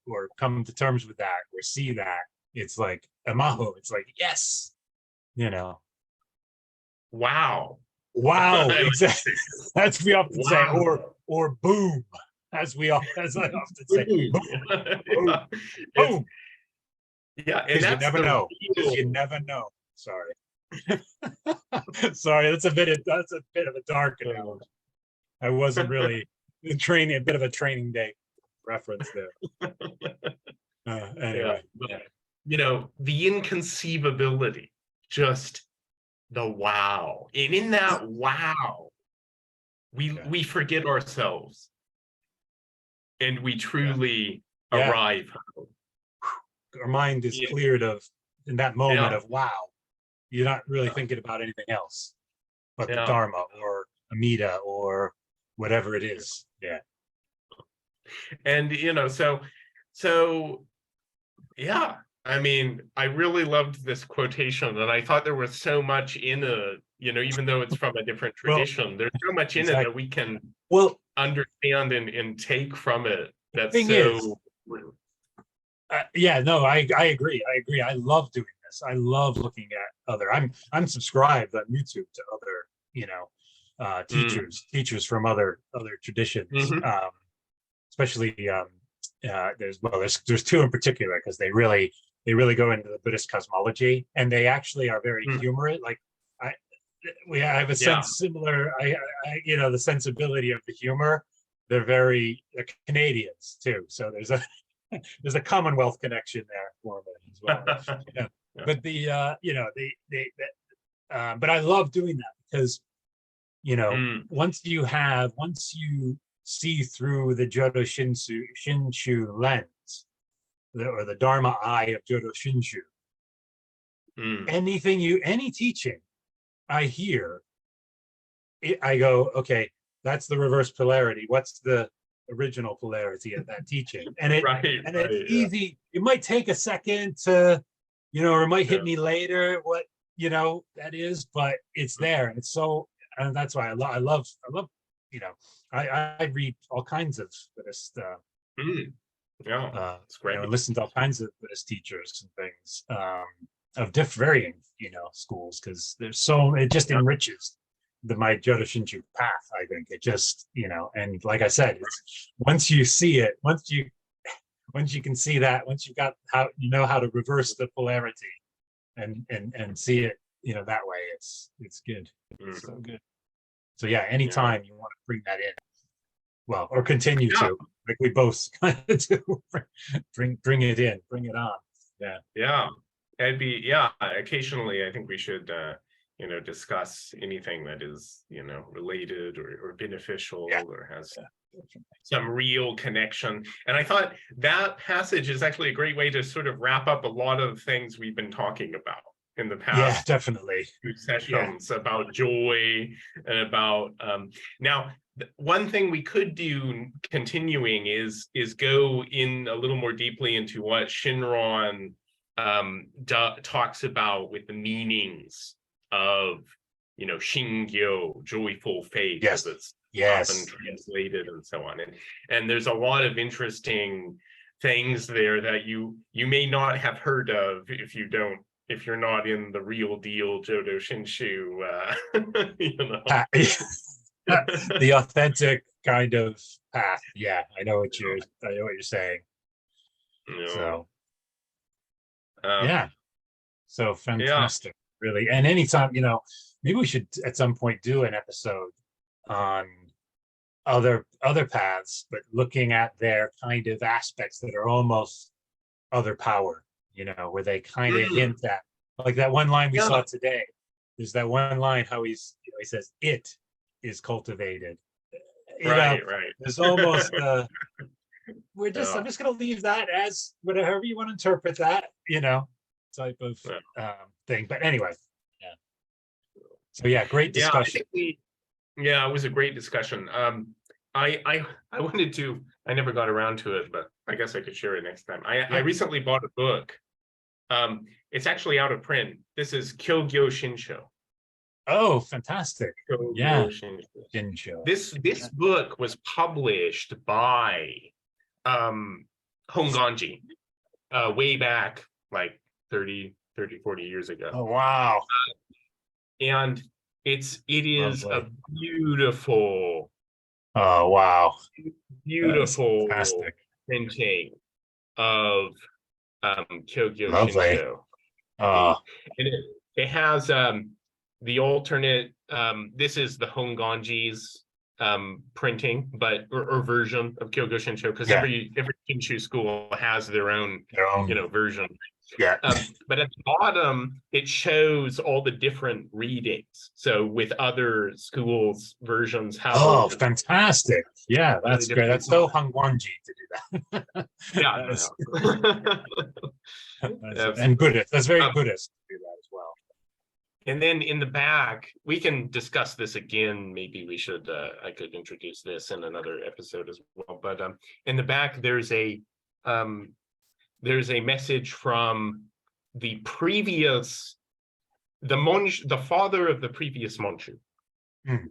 or come to terms with that or see that, it's like Emaho. It's like yes, Wow. Exactly. That's we often say, or boom, as I often say, boom. Boom. Yeah, and you never know. You never know. Sorry. Sorry, that's a bit of a dark analogy. I wasn't really a bit of a training day reference there. Anyway, the inconceivability, just the wow, and in that wow, we forget ourselves, and we truly arrive. Our mind is cleared of in that moment of wow. You're not really thinking about anything else but the Dharma or Amida or whatever it is. Yeah. And so yeah, I mean, I really loved this quotation, and I thought there was so much in it, even though it's from a different tradition, there's so much in it that we can understand and take from it. That's so I agree. I love doing this. I love looking at other. I'm subscribed on YouTube to other, teachers from other traditions, especially there's two in particular because they really go into the Buddhist cosmology, and they actually are very humorous. Like I have a sense similar. The sensibility of the humor. They're very Canadians too, so there's a Commonwealth connection there for me as well. But but I love doing that because once you see through the Jodo Shinshu lens, or the Dharma eye of Jodo Shinshu, any teaching I hear, I go, okay, that's the reverse polarity. What's the original polarity of that teaching? And it's easy. It might take a second to or it might Yeah. hit me later what, that is, but it's there. And it's so, and that's why I love, I read all kinds of Buddhist, Mm, yeah, it's great. and listen to all kinds of Buddhist teachers and things, of varying, schools, because it just enriches my Jodo Shinshu path. I think it just, and like I said, it's once you see it, once you can see that, once you got how to reverse the polarity and see it, that way, it's good. It's so good. So yeah, anytime you want to bring that in, well, or continue to, like we both kind of do, bring it in, bring it on. Yeah, occasionally I think we should discuss anything that is related or beneficial or has some real connection. And I thought that passage is actually a great way to sort of wrap up a lot of things we've been talking about in the past. Yeah, definitely. Sessions about joy and about now. One thing we could do continuing is go in a little more deeply into what Shinron talks about with the meanings of Shingyo, joyful faith, as it's often translated, and so on. And there's a lot of interesting things there that you may not have heard of if you're not in the real deal Jodo Shinshu, the authentic kind of path. Yeah, I know what you're saying. So so fantastic, really. And anytime, maybe we should at some point do an episode on other paths, but looking at their kind of aspects that are almost other power, where they kind of hint at, like that one line we saw today. There's that one line how he says it is cultivated. Right. There's almost I'm just gonna leave that as whatever you want to interpret that, type of thing. But anyway, so great discussion. It was a great discussion. I wanted to, I never got around to it, but I guess I could share it next time. I recently bought a book. It's actually out of print. This is Kyogyo Shinsho. Oh, fantastic. Shinsho. This book was published by Honganji way back like 30, 40 years ago. Oh, wow. And it is a beautiful, beautiful printing of Kyogyo Shinsho. And it has the alternate, this is the Honganji's printing, but or version of Kyogyo Shinsho, because every Shinshu school has their own version. But at the bottom, it shows all the different readings. So with other schools' versions, how fantastic! Yeah, that's great. That's so Hongwanji to do that. And Buddhist. That's very Buddhist to do that as well. And then in the back, we can discuss this again. Maybe we should. I could introduce this in another episode as well. But in the back, there's a message from the previous, the father of the previous Monshu,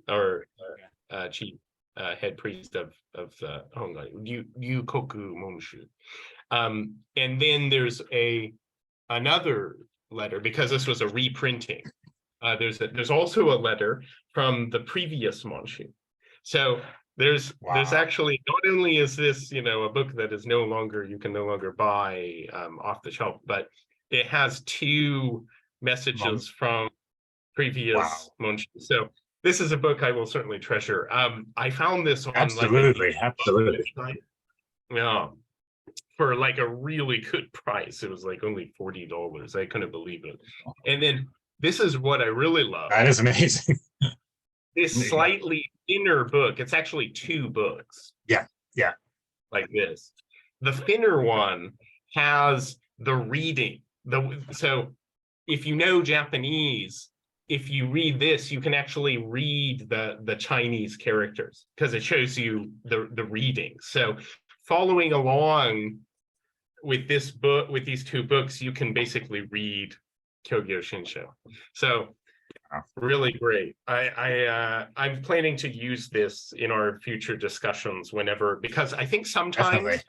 or chief head priest of the Hongan, Yukoku Monshu. And then there's another letter, because this was a reprinting. There's also a letter from the previous Monshu. So there's actually, not only is this a book that is you can no longer buy off the shelf, but it has two messages from previous Monshu. So this is a book I will certainly treasure. I found this on absolutely. For like a really good price. It was like only $40. I couldn't believe it. And then this is what I really love. That is amazing. This slightly thinner book. It's actually two books. Yeah. Like this. The thinner one has the reading. So if you know Japanese, if you read this, you can actually read the Chinese characters, because it shows you the reading. So following along with this book, with these two books, you can basically read Kogyo Shinsho. So really great. I'm planning to use this in our future discussions whenever, because I think Definitely.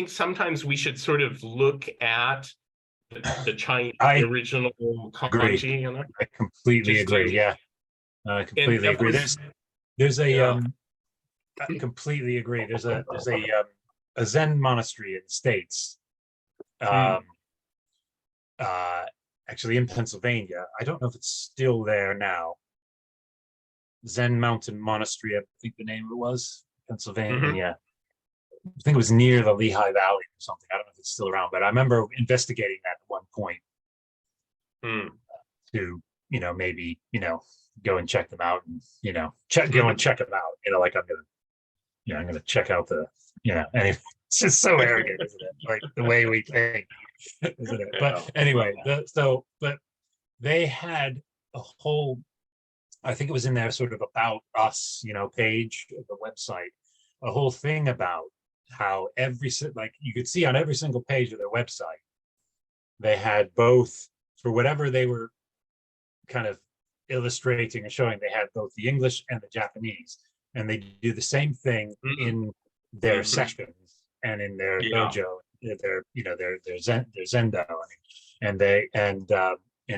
sometimes we should sort of look at the Chinese I original agree. kanji, you know? I completely Just agree. to- Yeah, I completely of agree. course- There's a Yeah. I completely agree. There's a Zen monastery in the States. Um, actually in Pennsylvania. I don't know if it's still there now. Zen Mountain Monastery, I think the name of it was, Pennsylvania. I think it was near the Lehigh Valley or something. I don't know if it's still around, but I remember investigating that at one point to, maybe, go and check them out and, go and check them out. Like I'm gonna check out anyway, it's just so arrogant, isn't it? Like the way we think, isn't it? But anyway, but they had a whole, I think it was in their sort of about us, page of the website, a whole thing about how like you could see on every single page of their website, they had both, for whatever they were kind of illustrating and showing, they had both the English and the Japanese, and they do the same thing in their sessions and in their dojo, their zendo, and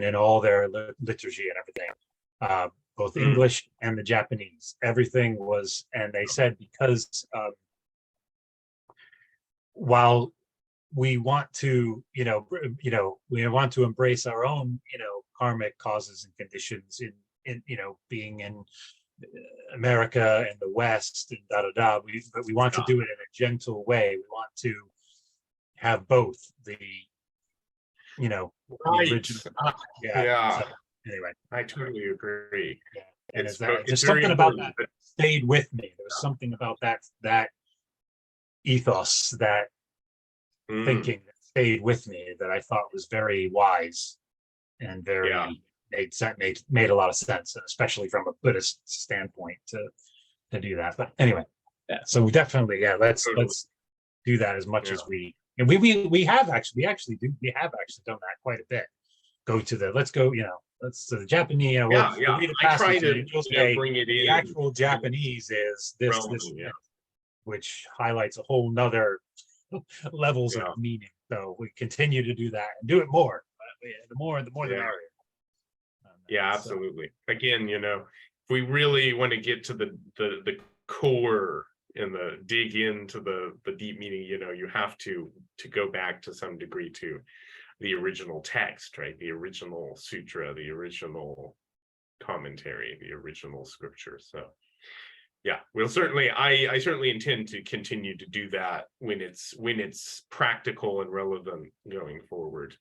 in all their liturgy and everything, both English and the Japanese, everything was. And they said, because while we want to, we want to embrace our own, karmic causes and conditions in being in America and the West and but we want to do it in a gentle way. We want to have both the, the original. So, anyway, I totally agree. Yeah. And it's just something about that stayed with me. There was something about that ethos, that thinking that stayed with me, that I thought was very wise and very made a lot of sense, and especially from a Buddhist standpoint to do that. But anyway, so we definitely, let's do that as much as we, and we have actually done that quite a bit. Let's to the Japanese, we'll read a I try passage to and you'll say bring it in. the actual Japanese is this, which highlights a whole nother levels of meaning. So we continue to do that and do it more. The more the merrier. Absolutely. Again, if we really want to get to the core and dig into the deep meaning, you have to go back to some degree to the original text, right? The original sutra, the original commentary, the original scripture. So we'll certainly, I certainly intend to continue to do that when it's practical and relevant going forward.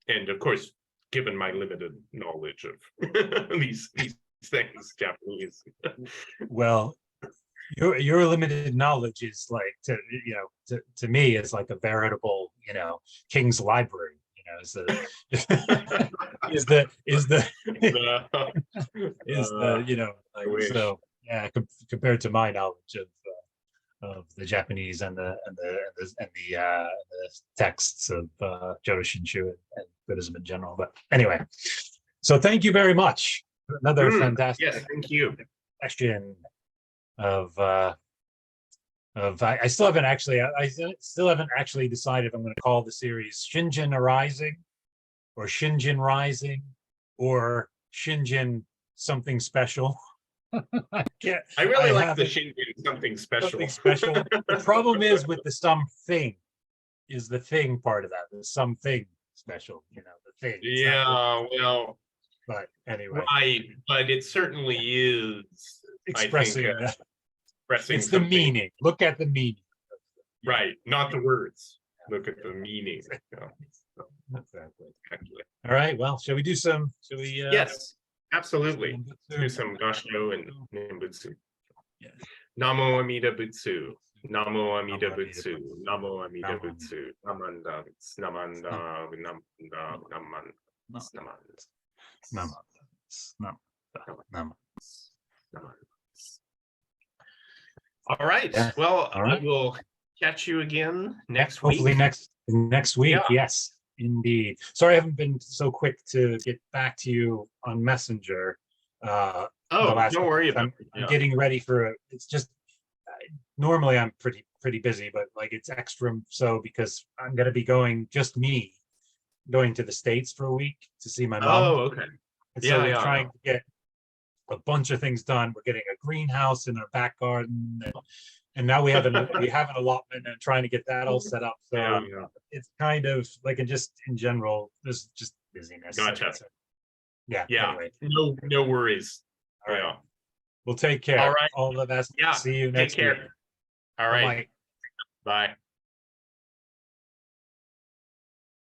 And of course, given my limited knowledge of these things, Japanese. Well, your limited knowledge is like to me is like a veritable king's library. Is the so compared to my knowledge of the Japanese and the texts of Jodo Shinshu and Buddhism in general. But anyway, so thank you very much. Another fantastic thank you. question of I still haven't actually decided if I'm going to call the series Shinjin Arising or Shinjin Rising or Shinjin something special. I really like the Shinjin something special. Something special. The problem is with the something is the thing part of that. The something special, the thing. Well. But anyway. Right, but it certainly is expressing. I think, expressing it's the meaning. Look at the meaning. Right, not the words. Look at the meaning. Exactly. All right. Well, shall we do some? Shall we? Yes, absolutely. Do some Gasho and Nimbutsu. Yes. Namo Amida Butsu. Namo Amida Butsu. Namo Amida Butsu. Namanda. Namanda. Namanda. All right. Well, I will catch you again next week. Hopefully Next week, Yeah. yes, indeed. Sorry, I haven't been so quick to get back to you on Messenger. The Oh, last don't couple worry weeks. about it. I'm Yeah. getting ready for it's just normally I'm pretty busy, but like it's extra so because I'm gonna be going just me going to the States for a week to see my mom, Oh, okay. and so Yeah, we're yeah, yeah. trying to get a bunch of things done. We're getting a greenhouse in our back garden, and now we have an allotment and trying to get that all set up. Yeah, So yeah. it's kind of like, and just in general, there's just busyness. Gotcha. Yeah. Yeah. Anyway, No worries. all right. Yeah. Well, take All care. right. All the best. Yeah. See you Take next week. care. All Bye right. bye. Bye.